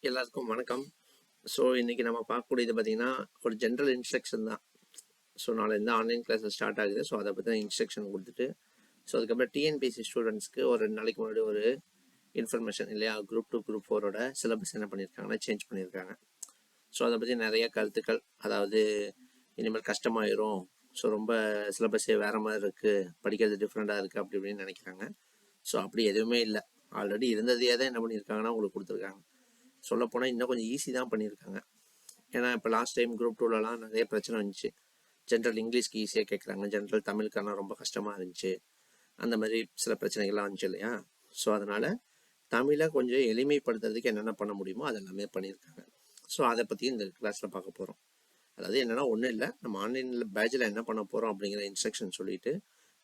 எல்லாருக்கும் வணக்கம். ஸோ இன்றைக்கி நம்ம பார்க்கக்கூடியது பார்த்திங்கன்னா ஒரு ஜென்ரல் இன்ஸ்ட்ரக்ஷன் தான். ஸோ நாளைலேருந்து ஆன்லைன் கிளாஸஸ் ஸ்டார்ட் ஆகுது. ஸோ அதை பற்றி இன்ஸ்ட்ரக்ஷன் கொடுத்துட்டு ஸோ அதுக்கப்புறம் டிஎன்பிஎஸ்சி ஸ்டூடெண்ட்ஸ்க்கு ஒரு 2 நாளைக்கு முன்னாடி ஒரு இன்ஃபர்மேஷன் இல்லையா, குரூப் 2 குரூப் 4ஓட சிலபஸ் என்ன பண்ணியிருக்காங்கன்னா சேஞ்ச் பண்ணியிருக்காங்க. ஸோ அதை பற்றி நிறைய கருத்துக்கள், அதாவது இனிமேல் கஷ்டமாயிரும், ஸோ ரொம்ப சிலபஸே வேறு மாதிரி இருக்குது, படிக்கிறது டிஃப்ரெண்ட்டாக இருக்குது அப்படி இப்படின்னு நினைக்கிறாங்க. ஸோ அப்படி எதுவுமே இல்லை. ஆல்ரெடி இருந்ததையே தான் என்ன பண்ணியிருக்காங்கன்னா உங்களுக்கு கொடுத்துருக்காங்க. சொல்லப்போனால் இன்னும் கொஞ்சம் ஈஸி தான் பண்ணியிருக்காங்க. ஏன்னா இப்போ லாஸ்ட் டைம் குரூப் 2லலாம் நிறைய பிரச்சனை இருந்துச்சு. ஜென்ரல் இங்கிலீஷ்க்கு ஈஸியாக கேட்குறாங்க, ஜென்ரல் தமிழுக்கான ரொம்ப கஷ்டமாக இருந்துச்சு, அந்த மாதிரி சில பிரச்சனைகள்லாம் இருந்துச்சு இல்லையா. ஸோ அதனால் தமிழை கொஞ்சம் எளிமைப்படுத்துறதுக்கு என்னென்ன பண்ண முடியுமோ அதெல்லாமே பண்ணியிருக்காங்க. ஸோ அதை பற்றி இந்த கிளாஸில் பார்க்க போகிறோம். அதாவது என்னென்னா ஒன்றும் இல்லை, நம்ம ஆன்லைனில் பேட்சில் என்ன பண்ண போகிறோம் அப்படிங்கிற இன்ஸ்ட்ரக்ஷன் சொல்லிவிட்டு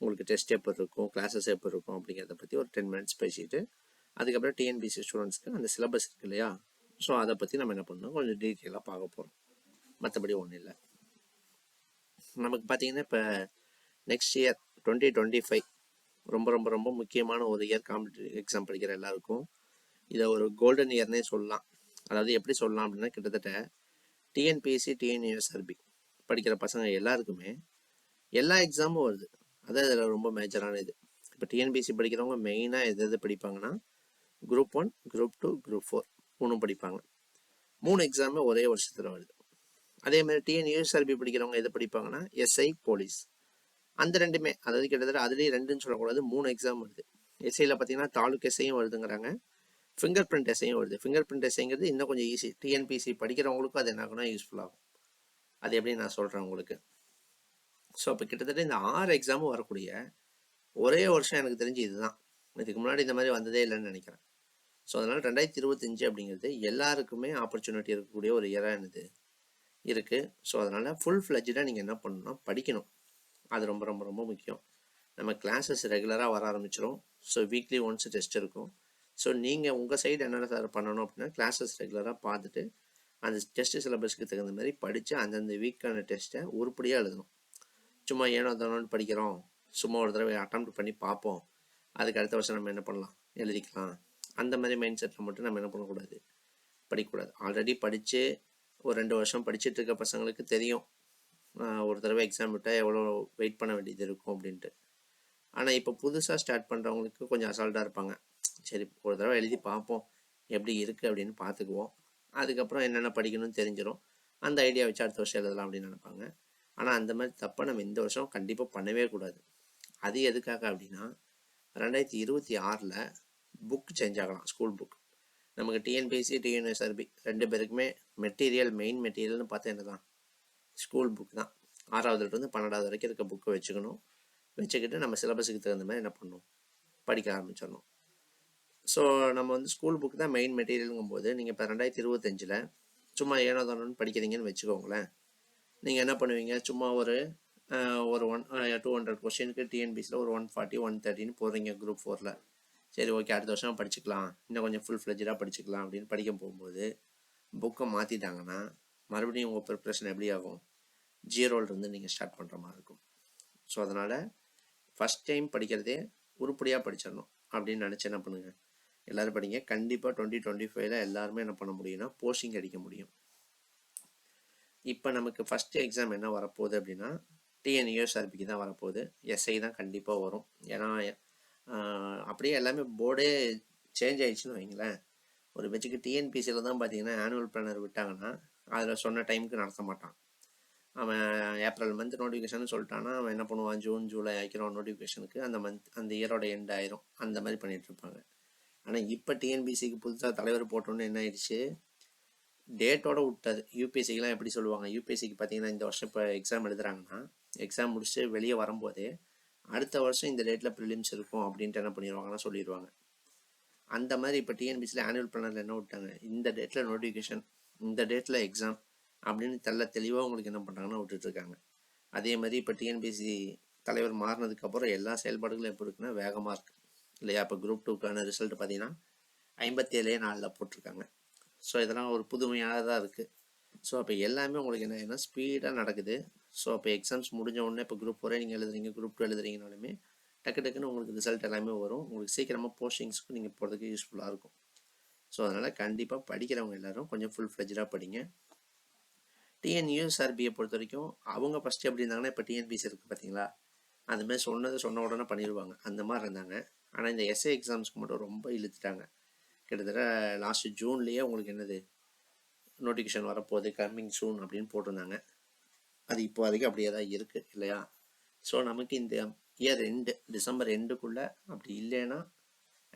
உங்களுக்கு டெஸ்ட் எப்படி இருக்கும், கிளாஸஸ் எப்படி இருக்கும் அப்படிங்கிறத பற்றி ஒரு 10 minutes பேசிட்டு அதுக்கப்புறம் டிஎன்பிஎஸ்சி ஸ்டூடெண்ட்ஸ்க்கு அந்த சிலபஸ் இருக்கு இல்லையா, ஸோ அதை பற்றி நம்ம என்ன பண்ணணும் கொஞ்சம் டீட்டெயிலாக பார்க்க போகிறோம். மற்றபடி ஒன்றும் இல்லை. நமக்கு பார்த்தீங்கன்னா இப்போ நெக்ஸ்ட் இயர் 2025 ரொம்ப ரொம்ப ரொம்ப முக்கியமான ஒரு இயர். காம்படிட்டிவ் எக்ஸாம் படிக்கிற எல்லாருக்கும் இதை ஒரு கோல்டன் இயர்னே சொல்லலாம். அதாவது எப்படி சொல்லலாம் அப்படின்னா, கிட்டத்தட்ட டிஎன்பிஎஸ்சி டிஎன்யூஎஸ்ஆர்பி படிக்கிற பசங்க எல்லாருக்குமே எல்லா எக்ஸாமும் வருது. அதான் இதில் ரொம்ப மேஜரான இது. இப்போ டிஎன்பிஎஸ்சி படிக்கிறவங்க மெயினாக எது படிப்பாங்கன்னா குரூப் 1, குரூப் 2, குரூப் 4 3 படிப்பாங்க. 3 எக்ஸாமே ஒரே வருஷத்தில் வருது. அதேமாதிரி டிஎன்யூஎஸ்ஆர்பி படிக்கிறவங்க எது படிப்பாங்கன்னா எஸ்ஐ, போலீஸ், அந்த ரெண்டுமே. அதாவது கிட்டத்தட்ட அதுலேயும் 2ன்னு சொல்லக்கூடாது, 3 எக்ஸாம் வருது. எஸ்ஐயில் பார்த்தீங்கன்னா தாலுக் எஸ்ஐயும் வருதுங்கிறாங்க, ஃபிங்கர் பிரிண்ட் எஸ்ஐயும் வருது. ஃபிங்கர் பிரிண்ட் எஸ்ஐங்கிறது இன்னும் கொஞ்சம் ஈஸி. டிஎன்பிசி படிக்கிறவங்களுக்கும் அது என்ன ஆகுனா யூஸ்ஃபுல்லாகும். அது எப்படி நான் சொல்கிறேன் உங்களுக்கு. ஸோ அப்போ கிட்டத்தட்ட இந்த 6 எக்ஸாமும் வரக்கூடிய ஒரே வருஷம் எனக்கு தெரிஞ்சு இதுதான். இதுக்கு முன்னாடி இந்த மாதிரி வந்ததே இல்லைன்னு நினைக்கிறேன். ஸோ அதனால் 2025 அப்படிங்கிறது எல்லாருக்குமே ஆப்பர்ச்சுனிட்டி இருக்கக்கூடிய ஒரு இயரானது இருக்குது. ஸோ அதனால் ஃபுல் ஃப்ளெஜ்டாக நீங்கள் என்ன பண்ணணும்னா படிக்கணும். அது ரொம்ப ரொம்ப ரொம்ப முக்கியம். நம்ம கிளாஸஸ் ரெகுலராக வர ஆரம்பிச்சிடும். ஸோ வீக்லி ஒன்ஸ் டெஸ்ட் இருக்கும். ஸோ நீங்கள் உங்கள் சைடு என்னென்ன சார் பண்ணணும் அப்படின்னா, கிளாஸஸ் ரெகுலராக பார்த்துட்டு அந்த டெஸ்ட் சிலபஸ்க்கு தகுந்த மாதிரி படித்து அந்தந்த வீக்கான டெஸ்ட்டை உருப்படியாக எழுதணும். சும்மா ஏனோ தானோன்னு படிக்கிறோம், சும்மா ஒரு தடவை அட்டெம்ப்ட் பண்ணி பார்ப்போம், அதுக்கு அடுத்த வருஷம் நம்ம என்ன பண்ணலாம் எழுதிக்கலாம், அந்த மாதிரி மைண்ட் செட்டில் மட்டும் நம்ம என்ன பண்ணக்கூடாது, படிக்கக்கூடாது. ஆல்ரெடி படித்து ஒரு 2 வருஷம் படிச்சுட்டு இருக்க பசங்களுக்கு தெரியும் ஒரு தடவை எக்ஸாம் விட்டால் எவ்வளோ வெயிட் பண்ண வேண்டியது இருக்கும் அப்படின்ட்டு. ஆனால் இப்போ புதுசாக ஸ்டார்ட் பண்ணுறவங்களுக்கு கொஞ்சம் அசால்ட்டாக இருப்பாங்க. சரி ஒரு தடவை எழுதி பார்ப்போம் எப்படி இருக்குது அப்படின்னு பார்த்துக்குவோம், அதுக்கப்புறம் என்னென்ன படிக்கணும்னு தெரிஞ்சிடும், அந்த ஐடியா வச்சு அடுத்த வருஷம் எழுதலாம் அப்படின்னு நினைப்பாங்க. ஆனால் அந்த மாதிரி தப்பை நம்ம இந்த வருஷம் கண்டிப்பாக பண்ணவே கூடாது. அது எதுக்காக அப்படின்னா, 2026 புக் சேஞ்ச் ஆகலாம். ஸ்கூல் புக் நமக்கு டிஎன்பிஎஸ்சி டிஎன்எஸ்ஆர்பி 2 பேருக்குமே மெட்டீரியல், மெயின் மெட்டீரியல்னு பார்த்தா என்ன தான், ஸ்கூல் புக் தான். 6வதுலேருந்து 12வது வரைக்கும் இருக்க புக்கை வச்சுக்கிட்டு நம்ம சிலபஸுக்கு தகுந்த மாதிரி என்ன பண்ணணும், படிக்க ஆரம்பிச்சிடணும். ஸோ நம்ம வந்து ஸ்கூல் புக் தான் மெயின் மெட்டீரியலுங்கும் போது, நீங்கள் இப்போ 2025 சும்மா ஏனோ தானோன்னு படிக்கிறீங்கன்னு வச்சுக்கோங்களேன். நீங்கள் என்ன பண்ணுவீங்க, சும்மா ஒரு 200 கொஸ்டினுக்கு டிஎன்பிஎஸ்சியில் ஒரு 140, 130ன்னு போடுறீங்க குரூப் 4ல். சரி ஓகே அடுத்த வருஷம் படிச்சுக்கலாம், இன்னும் கொஞ்சம் ஃபுல் ஃப்ளெஜ்டாக படிச்சுக்கலாம் அப்படின்னு படிக்க போகும்போது புக்கை மாற்றிட்டாங்கன்னா மறுபடியும் உங்கள் ப்ரிப்ரேஷன் எப்படி ஆகும், 0லேருந்து நீங்கள் ஸ்டார்ட் பண்ணுற மாதிரி இருக்கும். ஸோ அதனால் ஃபஸ்ட் டைம் படிக்கிறதே உருப்படியாக படிச்சிடணும் அப்படின்னு நினச்சி என்ன பண்ணுங்கள், எல்லோரும் படிங்க. கண்டிப்பாக 2025 எல்லாருமே என்ன பண்ண முடியும்னா போஸ்டிங் அடிக்க முடியும். இப்போ நமக்கு ஃபஸ்ட்டு எக்ஸாம் என்ன வரப்போகுது அப்படின்னா, டிஎன்யூஎஸ்ஆர்பிக்கு தான் வரப்போகுது. எஸ்ஐ தான் கண்டிப்பாக வரும். ஏன்னா அப்படியே எல்லாமே போர்டே சேஞ்ச் ஆகிடுச்சுன்னு வைங்களேன். ஒரு பேச்சுக்கு டிஎன்பிசியில் தான் பார்த்தீங்கன்னா ஆனுவல் பிளானர் விட்டாங்கன்னா அதில் சொன்ன டைமுக்கு நடத்த மாட்டான். அவன் ஏப்ரல் மந்த் நோட்டிஃபிகேஷன் சொல்லிட்டான்னா அவன் என்ன பண்ணுவான், ஜூன் ஜூலை ஆகிக்கிறோம் நோட்டிஃபிகேஷனுக்கு, அந்த இயரோட எண்ட் ஆயிரும். அந்த மாதிரி பண்ணிகிட்ருப்பாங்க. ஆனால் இப்போ டிஎன்பிசிக்கு புதுசாக தலைவர் போட்டோன்னு என்ன ஆயிடுச்சு, டேட்டோட விட்டாது. யூபிஎஸ்சிக்கெலாம் எப்படி சொல்லுவாங்க, யூபிஎஸ்சிக்கு பார்த்தீங்கன்னா இந்த வருஷம் இப்போ எக்ஸாம் எழுதுறாங்கன்னா எக்ஸாம் முடிச்சுட்டு வெளியே வரும்போதே அடுத்த வருஷம் இந்த டேட்டில் ப்ரிலிம்ஸ் இருக்கும் அப்படின்ட்டு என்ன பண்ணிடுவாங்கன்னா சொல்லிடுவாங்க. அந்த மாதிரி இப்போ டிஎன்பிசியில் ஆனுவல் பிளானரில் என்ன விட்டாங்க, இந்த டேட்டில் நோட்டிஃபிகேஷன், இந்த டேட்டில் எக்ஸாம் அப்படின்னு தெளிவாக உங்களுக்கு என்ன பண்ணுறாங்கன்னா விட்டுட்ருக்காங்க. அதே மாதிரி இப்போ டிஎன்பிசி தலைவர் மாறினதுக்கப்புறம் எல்லா செயல்பாடுகளும் எப்படி இருக்குன்னா வேகமாக இருக்குது இல்லையா. இப்போ குரூப் 2க்கான ரிசல்ட் பார்த்தீங்கன்னா 57 நாளில் போட்டிருக்காங்க. ஸோ இதெல்லாம் ஒரு புதுமையாக தான் இருக்குது. ஸோ அப்போ எல்லாமே உங்களுக்கு என்ன ஸ்பீடாக நடக்குது. ஸோ அப்போ எக்ஸாம்ஸ் முடிஞ்ச உடனே இப்போ குரூப் 4 நீங்கள் எழுதுறீங்க, குரூப் 2 எழுதுறீங்கனாலுமே டக்குன்னு உங்களுக்கு ரிசல்ட் எல்லாமே வரும். உங்களுக்கு சீக்கிரமாக போஸ்டிங்ஸ்க்கு நீங்கள் போகிறதுக்கு யூஸ்ஃபுல்லாக இருக்கும். ஸோ அதனால் கண்டிப்பாக படிக்கிறவங்க எல்லோரும் கொஞ்சம் ஃபுல் ஃப்ளெஜ்டாக படிங்க. டிஎன்யூஎஸ்ஆர்பியை பொறுத்த வரைக்கும் அவங்க ஃபஸ்ட்டு எப்படி இருந்தாங்கன்னா, இப்போ டிஎன்பிசி இருக்குது பார்த்தீங்களா, அதுமாதிரி சொன்ன உடனே பண்ணிடுவாங்க, அந்த மாதிரி இருந்தாங்க. ஆனால் இந்த எஸ்ஏ எக்ஸாம்ஸ்க்கு மட்டும் ரொம்ப இழுத்துட்டாங்க. கிட்டத்தட்ட லாஸ்ட்டு ஜூன்லேயே உங்களுக்கு என்னது நோட்டிஃபிகேஷன் வரப்போகுது, கம்மிங் சூன் அப்படின்னு போட்டிருந்தாங்க. அது இப்போ வரைக்கும் அப்படியே தான் இருக்குது இல்லையா. ஸோ நமக்கு இந்த இயர் எண்டு டிசம்பர் எண்டுக்குள்ளே அப்படி இல்லைன்னா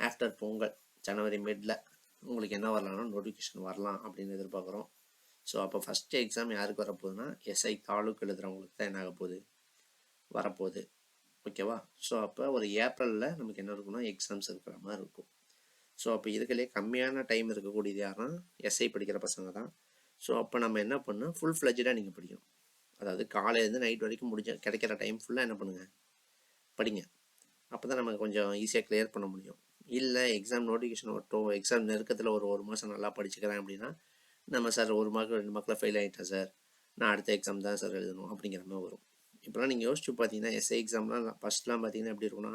ஆஃப்டர் பொங்கல் ஜனவரி மிடில் உங்களுக்கு என்ன வரலாம்னா நோட்டிஃபிகேஷன் வரலாம் அப்படின்னு எதிர்பார்க்குறோம். ஸோ அப்போ ஃபஸ்ட்டு எக்ஸாம் யாருக்கு வரப்போகுதுன்னா எஸ்ஐ தாலுக்கு எழுதுகிறவங்களுக்கு தான் என்ன ஆக போகுது, வரப்போகுது. ஓகேவா. ஸோ அப்போ ஒரு ஏப்ரலில் நமக்கு என்ன இருக்குன்னா எக்ஸாம்ஸ் இருக்கிற மாதிரி இருக்கும். ஸோ அப்போ இதுக்குள்ளே கம்மியான டைம் இருக்கக்கூடியது யாருன்னா எஸ்ஐ படிக்கிற பசங்க தான். ஸோ அப்போ நம்ம என்ன பண்ணணும், ஃபுல் ஃப்ளெஜ்டாக நீங்கள் படிக்கணும். அதாவது காலையிலேருந்து நைட் வரைக்கும் கிடைக்கிற டைம் ஃபுல்லாக என்ன பண்ணுங்கள், படிங்க. அப்போ தான் நமக்கு கொஞ்சம் ஈஸியாக கிளியர் பண்ண முடியும். இல்லை எக்ஸாம் நோட்டிஃபிகேஷன் வரட்டும், எக்ஸாம் நெருக்கத்தில் ஒரு மாதம் நல்லா படிச்சுக்கிறேன் அப்படின்னா நம்ம சார் 1 மார்க் 2 மார்க்கில் ஃபெயில் ஆகிட்டேன் சார், நான் அடுத்த எக்ஸாம் தான் சார் எழுதணும் அப்படிங்கிற மாதிரி வரும். இப்போலாம் நீங்கள் யோசிச்சு பார்த்தீங்கன்னா எஸ்ஐ எக்ஸாம்லாம் ஃபஸ்ட்லாம் பார்த்தீங்கன்னா எப்படி இருக்குன்னா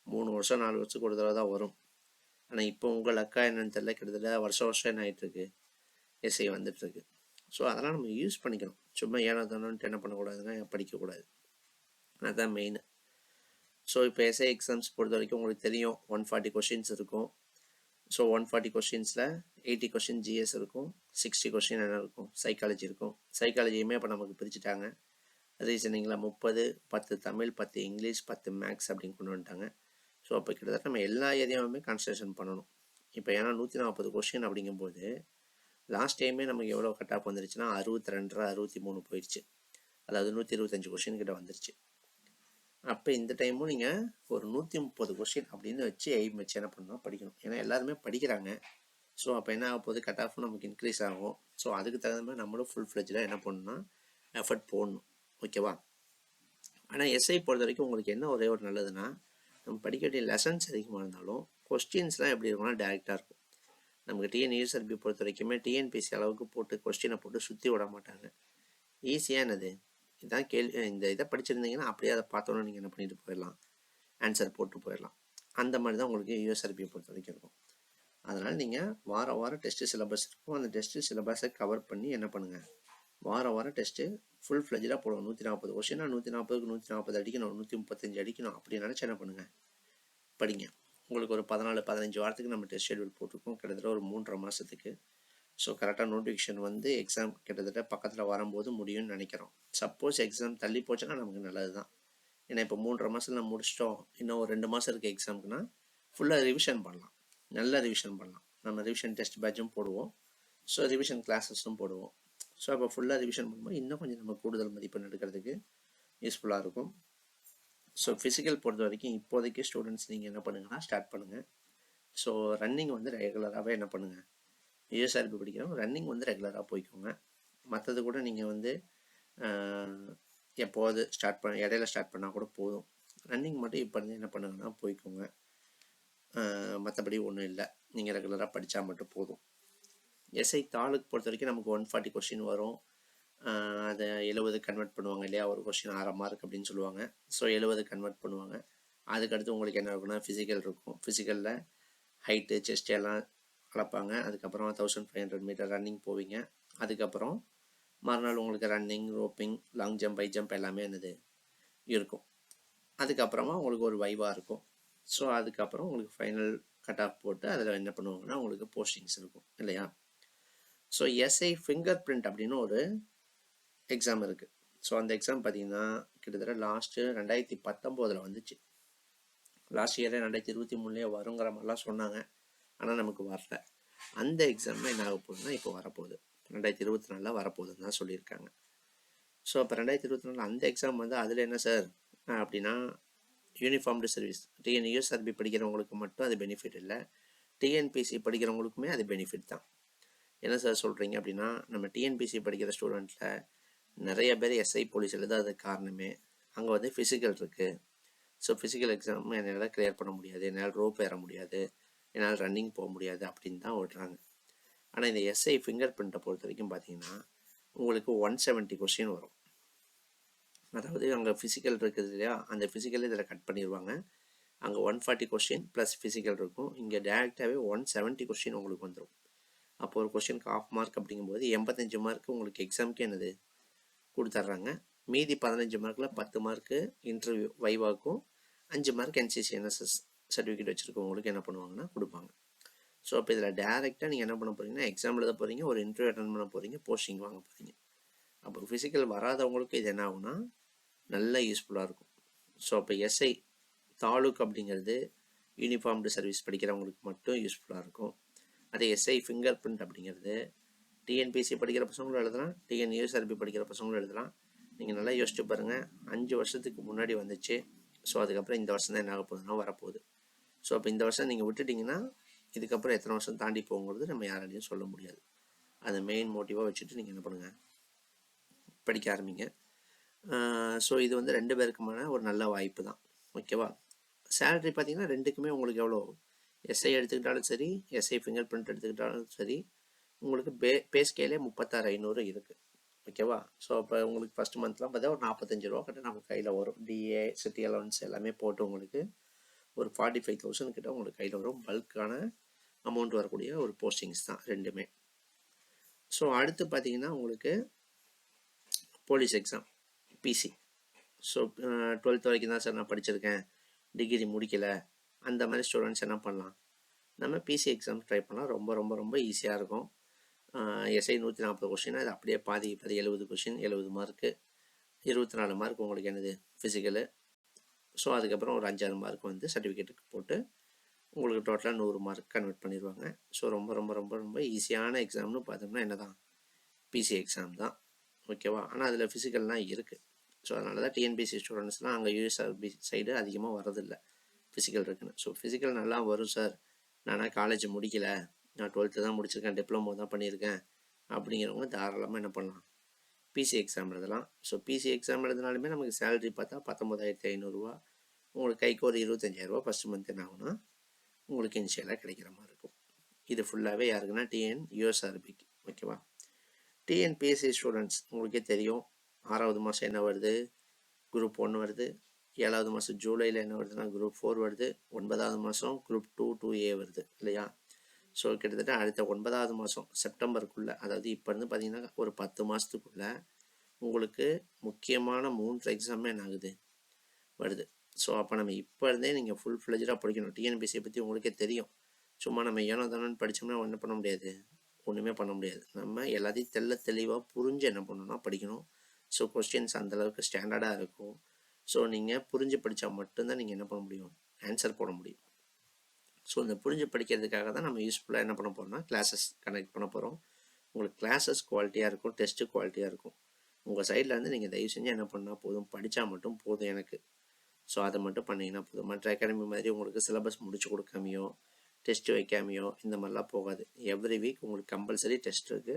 3 வருஷம் 4 வருஷத்துக்கு ஒரு தடவை தான் வரும். ஆனால் இப்போ உங்கள் லக்கா என்னன்னு தெரியல, கிட்டத்தட்ட வருஷம் என்ன ஆகிட்டுருக்கு எஸ்ஐ வந்துட்டுருக்கு. ஸோ அதெல்லாம் நம்ம யூஸ் பண்ணிக்கணும். சும்மா ஏனோ தானோன்ட்டு என்ன பண்ணக்கூடாதுங்க, படிக்கக்கூடாது. அதுதான் மெயின். ஸோ இப்போ எஸ்ஐ எக்ஸாம்ஸ் பொறுத்த வரைக்கும் உங்களுக்கு தெரியும் 140 கொஷின்ஸ் இருக்கும். ஸோ 140 கொஷின்ஸில் 80 கொஷின் ஜிஎஸ் இருக்கும், 60 கொஷின் என்ன இருக்கும், சைக்காலஜி இருக்கும். சைக்காலஜியுமே இப்போ நமக்கு பிரிச்சுட்டாங்க. ரீசனிங்கில் 30, 10 தமிழ், 10 இங்கிலீஷ், 10 மேக்ஸ் அப்படின்னு கொண்டு வந்துட்டாங்க. ஸோ அப்போ கிட்டத்தட்ட நம்ம எல்லா ஏரியாவுமே கான்சன்ட்ரேஷன் பண்ணணும். இப்போ ஏன்னா 140 கொஷின் அப்படிங்கும்போது லாஸ்ட் டைமே நமக்கு எவ்வளோ கட் ஆஃப் வந்துருச்சுன்னா 62, 63 போயிடுச்சு. அதாவது 125 கொஷின் கிட்ட வந்துருச்சு. அப்போ இந்த டைமும் நீங்கள் ஒரு 130 கொஷின் அப்படின்னு வச்சு எய்ம் வச்சு என்ன பண்ணணும், படிக்கணும். ஏன்னா எல்லாருமே படிக்கிறாங்க. ஸோ அப்போ என்ன ஆக போகுது, கட் ஆஃப் நமக்கு இன்க்ரீஸ் ஆகும். ஸோ அதுக்கு தகுந்த மாதிரி நம்மளும் ஃபுல் ஃப்ளெஜ்டாக என்ன பண்ணணும்னா எஃபர்ட் போடணும். ஓகேவா. ஆனால் எஸ்ஐ பொறுத்த வரைக்கும் உங்களுக்கு என்ன ஒரே ஒரு நல்லதுன்னா, நம்ம படிக்க வேண்டிய லெசன்ஸ் அதிகமாக இருந்தாலும் கொஸ்டின்ஸ்லாம் எப்படி இருக்கும்னா டேரெக்டாக இருக்கும். நமக்கு டிஎன்யூஎஸ்ஆர்பி பொறுத்த வரைக்குமே டிஎன்பிசி அளவுக்கு போட்டு கொஸ்டினை போட்டு சுற்றி விட மாட்டாங்க. ஈஸியாக என்னது இதான் கேள்வி, இந்த இதை படிச்சிருந்தீங்கன்னா அப்படியே அதை பார்த்தோன்னா நீங்கள் என்ன பண்ணிட்டு போயிடலாம், ஆன்சர் போட்டு போயிடலாம். அந்த மாதிரி தான் உங்களுக்கு யூஎஸ்ஆர்பியை பொறுத்த வரைக்கும் இருக்கும். அதனால் நீங்கள் வாரம் டெஸ்ட்டு சிலபஸ் இருக்கும். அந்த டெஸ்ட்டு சிலபஸை கவர் பண்ணி என்ன பண்ணுங்கள், வாரம் டெஸ்ட்டு ஃபுல் ஃப்ளெஜ்டாக போடுவோம். 140 கொஸ்டினா 140க்கு 140 அடிக்கணும், 135 அடிக்கணும் அப்படி நினச்சி என்ன பண்ணுங்கள், படிங்க. உங்களுக்கு ஒரு 14-15 வாரத்துக்கு நம்ம டெஸ்ட் ஷெட்யூல் போட்டிருக்கோம், கிட்டத்தட்ட ஒரு 3.5 மாதத்துக்கு. ஸோ கரெக்டாக நோட்டிஃபிகேஷன் வந்து எக்ஸாம் கிட்டத்தட்ட பக்கத்தில் வரும்போது முடியும்னு நினைக்கிறோம். சப்போஸ் எக்ஸாம் தள்ளி போச்சுன்னா நமக்கு நல்லது தான். ஏன்னா இப்போ 3.5 மாதத்தில் நம்ம முடிச்சிட்டோம், இன்னும் ஒரு 2 மாதம் இருக்குது எக்ஸாமுக்குன்னா ஃபுல்லாக ரிவிஷன் பண்ணலாம், நல்லா ரிவிஷன் பண்ணலாம். நம்ம ரிவிஷன் டெஸ்ட் பேட்சும் போடுவோம், ஸோ ரிவிஷன் கிளாஸஸும் போடுவோம். ஸோ அப்போ ஃபுல்லாக ரிவிஷன் பண்ணும்போது இன்னும் கொஞ்சம் நம்ம கூடுதல் மதிப்பெண் எடுக்கிறதுக்கு யூஸ்ஃபுல்லாக இருக்கும். ஸோ ஃபிசிக்கல் பொறுத்த வரைக்கும் இப்போதைக்கு ஸ்டூடெண்ட்ஸ் நீங்கள் என்ன பண்ணுங்கன்னா ஸ்டார்ட் பண்ணுங்கள். ஸோ ரன்னிங் வந்து ரெகுலராகவே என்ன பண்ணுங்கள், யூஎஸ்ஆர்பி படிக்கிறோம், ரன்னிங் வந்து ரெகுலராக போய்க்கோங்க. மற்றது கூட நீங்கள் வந்து எப்போது இடையில ஸ்டார்ட் பண்ணால் கூட போதும். ரன்னிங் மட்டும் இப்போ இருந்து என்ன பண்ணுங்கன்னா போய்க்கோங்க. மற்றபடி ஒன்றும் இல்லை, நீங்கள் ரெகுலராக படித்தா மட்டும் போதும். எஸ்ஐ தாலுக்கு பொறுத்த வரைக்கும் நமக்கு 140 கொஷின் வரும். அதை 70 கன்வெர்ட் பண்ணுவாங்க இல்லையா, ஒரு கொஷின் 1/2 மார்க் அப்படின்னு சொல்லுவாங்க. ஸோ 70 கன்வெர்ட் பண்ணுவாங்க. அதுக்கடுத்து உங்களுக்கு என்ன இருக்குன்னா ஃபிசிக்கல் இருக்கும். ஃபிசிக்கலில் ஹைட்டு செஸ்ட் எல்லாம் அளப்பாங்க. அதுக்கப்புறம் 1500 மீட்டர் ரன்னிங் போவீங்க. அதுக்கப்புறம் மறுநாள் உங்களுக்கு running, roping, long jump, high jump எல்லாமே என்னது இருக்கும். அதுக்கப்புறமா உங்களுக்கு ஒரு வைவா இருக்கும். ஸோ அதுக்கப்புறம் உங்களுக்கு ஃபைனல் கட் ஆஃப் போட்டு அதில் என்ன பண்ணுவாங்கன்னா உங்களுக்கு போஸ்டிங்ஸ் இருக்கும் இல்லையா. ஸோ எஸ்ஐ ஃபிங்கர் பிரிண்ட் அப்படின்னு ஒரு எக்ஸாம் இருக்குது. ஸோ அந்த எக்ஸாம் பார்த்தீங்கன்னா கிட்டத்தட்ட லாஸ்ட்டு 2019 வந்துச்சு. லாஸ்ட் இயரே 2023 வருங்கிற மாதிரிலாம் சொன்னாங்க, ஆனால் நமக்கு வரல. அந்த எக்ஸாம் என்ன ஆக போகுதுன்னா இப்போ வரப்போகுது, 2024 வரப்போகுதுன்னு தான் சொல்லியிருக்காங்க. ஸோ அப்போ 2024 அந்த எக்ஸாம் வந்து அதில் என்ன சார் அப்படின்னா யூனிஃபார்ம்டு சர்வீஸ் டிஎன்யூஎஸ்ஆர்பி படிக்கிறவங்களுக்கு மட்டும் அது பெனிஃபிட் இல்லை, டிஎன்பிசி படிக்கிறவங்களுக்குமே அது பெனிஃபிட் தான். என்ன சார் சொல்கிறீங்க அப்படின்னா, நம்ம டிஎன்பிசி படிக்கிற ஸ்டூடெண்ட்டில் நிறைய பேர் எஸ்ஐ போலீஸ் எழுதாத காரணமே அங்கே வந்து ஃபிசிக்கல் இருக்குது. ஸோ ஃபிசிக்கல் எக்ஸாம் என்னால் கிளியர் பண்ண முடியாது, என்னால் ரோப் ஏற முடியாது, என்னால் ரன்னிங் போக முடியாது அப்படின்னு தான் ஓடுறாங்க. ஆனால் இந்த எஸ்ஐ ஃபிங்கர் பிரிண்ட்டை பொறுத்த வரைக்கும் பார்த்தீங்கன்னா உங்களுக்கு 170 கொஸ்டின் வரும். அதாவது அங்கே ஃபிசிக்கல் இருக்குது இல்லையா, அந்த ஃபிசிக்கல் இதில் கட் பண்ணிடுவாங்க. அங்கே 140 கொஸ்டின் ப்ளஸ் ஃபிசிக்கல் இருக்கும். இங்கே டேரெக்டாகவே 170 கொஸ்டின் உங்களுக்கு வந்துடும். அப்போ ஒரு கொஸ்டினுக்கு 1/2 மார்க் அப்படிங்கும்போது 85 மார்க் உங்களுக்கு எக்ஸாமுக்கு என்னது கொடுத்துட்றாங்க. மீதி 15 மார்க்கில் 10 மார்க்கு இன்டர்வியூ வைவாக்கும், 5 மார்க் என்சிசி என்எஸ்எஸ் சர்டிஃபிகேட் வச்சுருக்கவங்களுக்கு என்ன பண்ணுவாங்கன்னா கொடுப்பாங்க. ஸோ அப்போ இதில் டேரெக்டாக நீங்கள் என்ன பண்ண போகிறீங்கன்னா எக்ஸாம் எழுத போகிறீங்க, ஒரு இன்டர்வியூ அட்டன் பண்ண போகிறீங்க, போஸ்டிங் வாங்க போகிறீங்க. அப்போ ஃபிசிக்கல் வராதவங்களுக்கு இது என்ன ஆகுனா நல்ல யூஸ்ஃபுல்லாக இருக்கும். ஸோ அப்போ எஸ்ஐ தாலுக் அப்படிங்கிறது யூனிஃபார்ம்டு சர்வீஸ் படிக்கிறவங்களுக்கு மட்டும் யூஸ்ஃபுல்லாக இருக்கும். அதே எஸ்ஐ ஃபிங்கர் பிரிண்ட் அப்படிங்கிறது டிஎன்பிசி படிக்கிற பசங்களும் எழுதலாம், டிஎன்யூஎஸ்ஆர்பி படிக்கிற பசங்களும் எழுதலாம். நீங்கள் நல்லா யோசிச்சு பாருங்கள், 5 வருஷத்துக்கு முன்னாடி வந்துச்சு. ஸோ அதுக்கப்புறம் இந்த வருஷம் தான் என்ன ஆக போகுதுன்னா வரப்போகுது. ஸோ அப்போ இந்த வருஷம் நீங்கள் விட்டுட்டிங்கன்னா இதுக்கப்புறம் எத்தனை வருஷம் தாண்டி போகுங்கிறது நம்ம யாராலையும் சொல்ல முடியாது. அதை மெயின் மோட்டிவாக வச்சுட்டு நீங்கள் என்ன பண்ணுங்கள், படிக்க ஆரம்பிங்க. ஸோ இது வந்து 2 பேருக்குமான ஒரு நல்ல வாய்ப்பு தான். ஓகேவா? சேலரி பார்த்தீங்கன்னா 2க்குமே உங்களுக்கு எவ்வளோ, எஸ்ஐ எடுத்துக்கிட்டாலும் சரி, எஸ்ஐ ஃபிங்கர் பிரிண்ட் எடுத்துக்கிட்டாலும் சரி, உங்களுக்கு பே ஸ்கேலே 36,500 இருக்குது. ஓகேவா? ஸோ அப்போ உங்களுக்கு ஃபஸ்ட் மந்த்லாம் பார்த்தா ஒரு 45 ரூபா கிட்ட நம்ம கையில் வரும். டிஏ சிட்டி அலவன்ஸ் எல்லாமே போட்டு உங்களுக்கு ஒரு 45,000 கிட்ட உங்களுக்கு கையில் வரும். பல்கான அமௌண்ட் வரக்கூடிய ஒரு போஸ்டிங்ஸ் தான் 2மே. ஸோ அடுத்து பார்த்தீங்கன்னா உங்களுக்கு police exam PC. So 12th வரைக்கும் தான் சார் நான் படிச்சிருக்கேன், டிகிரி முடிக்கலை, அந்த மாதிரி ஸ்டூடெண்ட்ஸ் என்ன பண்ணலாம், நம்ம பிசி எக்ஸாம் ட்ரை பண்ணலாம். ரொம்ப ரொம்ப ரொம்ப ஈஸியாக இருக்கும். எஸ்ஐ 140 கொஸ்டின், அது அப்படியே பாதி 70 கொஸ்டின், 70 மார்க்கு, 24 மார்க் உங்களுக்கு என்னது ஃபிசிக்கலு. ஸோ அதுக்கப்புறம் ஒரு 5-6 மார்க் வந்து சர்டிஃபிகேட்டுக்கு போட்டு உங்களுக்கு டோட்டலாக 100 மார்க் கன்வெர்ட் பண்ணிடுவாங்க. ஸோ ரொம்ப ரொம்ப ரொம்ப ரொம்ப ஈஸியான எக்ஸாம்னு பார்த்தோம்னா என்ன தான், பிசி எக்ஸாம் தான். ஓகேவா? ஆனால் அதில் ஃபிசிக்கல்லாம் இருக்குது. ஸோ அதனால தான் டிஎன்பிசி ஸ்டூடெண்ட்ஸ்லாம் அங்கே யூஎஸ்ஆர்பி சைடு அதிகமாக வரதில்லை, ஃபிசிக்கல் இருக்குன்னு. ஸோ ஃபிசிக்கல் நல்லா வரும் சார், நான் காலேஜ் முடிக்கலை, நான் 12th தான் முடிச்சிருக்கேன், டிப்ளமோ தான் பண்ணியிருக்கேன் அப்படிங்கிறவங்க தாராளமாக என்ன பண்ணலாம், பிசி எக்ஸாம் எழுதலாம். ஸோ பிசி எக்ஸாம் எழுதினாலுமே நமக்கு சேலரி பார்த்தா 19,500 உங்களுக்கு கைக்கு ஒரு 25,000 ஃபஸ்ட் மந்த் என்ன ஆகுனா உங்களுக்கு இனிஷியலாக கிடைக்கிற மாதிரி இருக்கும். இது ஃபுல்லாகவே யாருக்குன்னா டிஎன் யூஎஸ்ஆர்பிக்கு. ஓகேவா? டிஎன்பிஎஸ்சி ஸ்டூடெண்ட்ஸ் உங்களுக்கே தெரியும், 6வது மாதம் என்ன வருது, குரூப் 1 வருது, 7வது மாதம் ஜூலையில் என்ன வருதுன்னா குரூப் 4 வருது, 9வது மாதம் குரூப் 2 2A வருது இல்லையா? ஸோ கிட்டத்தட்ட அடுத்த 9வது மாதம் செப்டம்பருக்குள்ளே, அதாவது இப்போ இருந்து பார்த்தீங்கன்னா ஒரு 10 மாதத்துக்குள்ளே உங்களுக்கு முக்கியமான 3 எக்ஸாமே என்ன ஆகுது வருது. ஸோ அப்போ நம்ம இப்போ இருந்தே நீங்கள் ஃபுல் ஃப்ளெஜ்டாக படிக்கணும். டிஎன்பிசியை பற்றி உங்களுக்கே தெரியும், சும்மா நம்ம ஏனோ தானோன்னு படித்தோம்னா என்ன பண்ண முடியாது, ஒன்றுமே பண்ண முடியாது. நம்ம எல்லாத்தையும் தெளிவாக புரிஞ்சு என்ன பண்ணணும்னா படிக்கணும். ஸோ கொஸ்டின்ஸ் அந்தளவுக்கு ஸ்டாண்டர்டாக இருக்கும். ஸோ நீங்கள் புரிஞ்சு படித்தா மட்டும்தான் நீங்கள் என்ன பண்ண முடியும், ஆன்சர் போட முடியும். ஸோ இந்த புரிஞ்சு படிக்கிறதுக்காக தான் நம்ம யூஸ்ஃபுல்லாக என்ன பண்ண போகிறோம்னா கிளாஸஸ் கனெக்ட் பண்ண போகிறோம். உங்களுக்கு கிளாஸஸ் குவாலிட்டியாக இருக்கும், டெஸ்ட்டு குவாலிட்டியாக இருக்கும். உங்கள் சைட்லேருந்து நீங்கள் தயவு செஞ்சு என்ன பண்ணால் போதும், படித்தா மட்டும் போதும் எனக்கு. ஸோ அதை மட்டும் பண்ணிங்கன்னா போதும். மற்ற அகாடமி மாதிரி உங்களுக்கு சிலபஸ் முடிச்சு கொடுக்காமையோ டெஸ்ட்டு வைக்காமையோ இந்த மாதிரிலாம் போகாது. எவ்ரி வீக் உங்களுக்கு கம்பல்சரி டெஸ்ட் இருக்குது.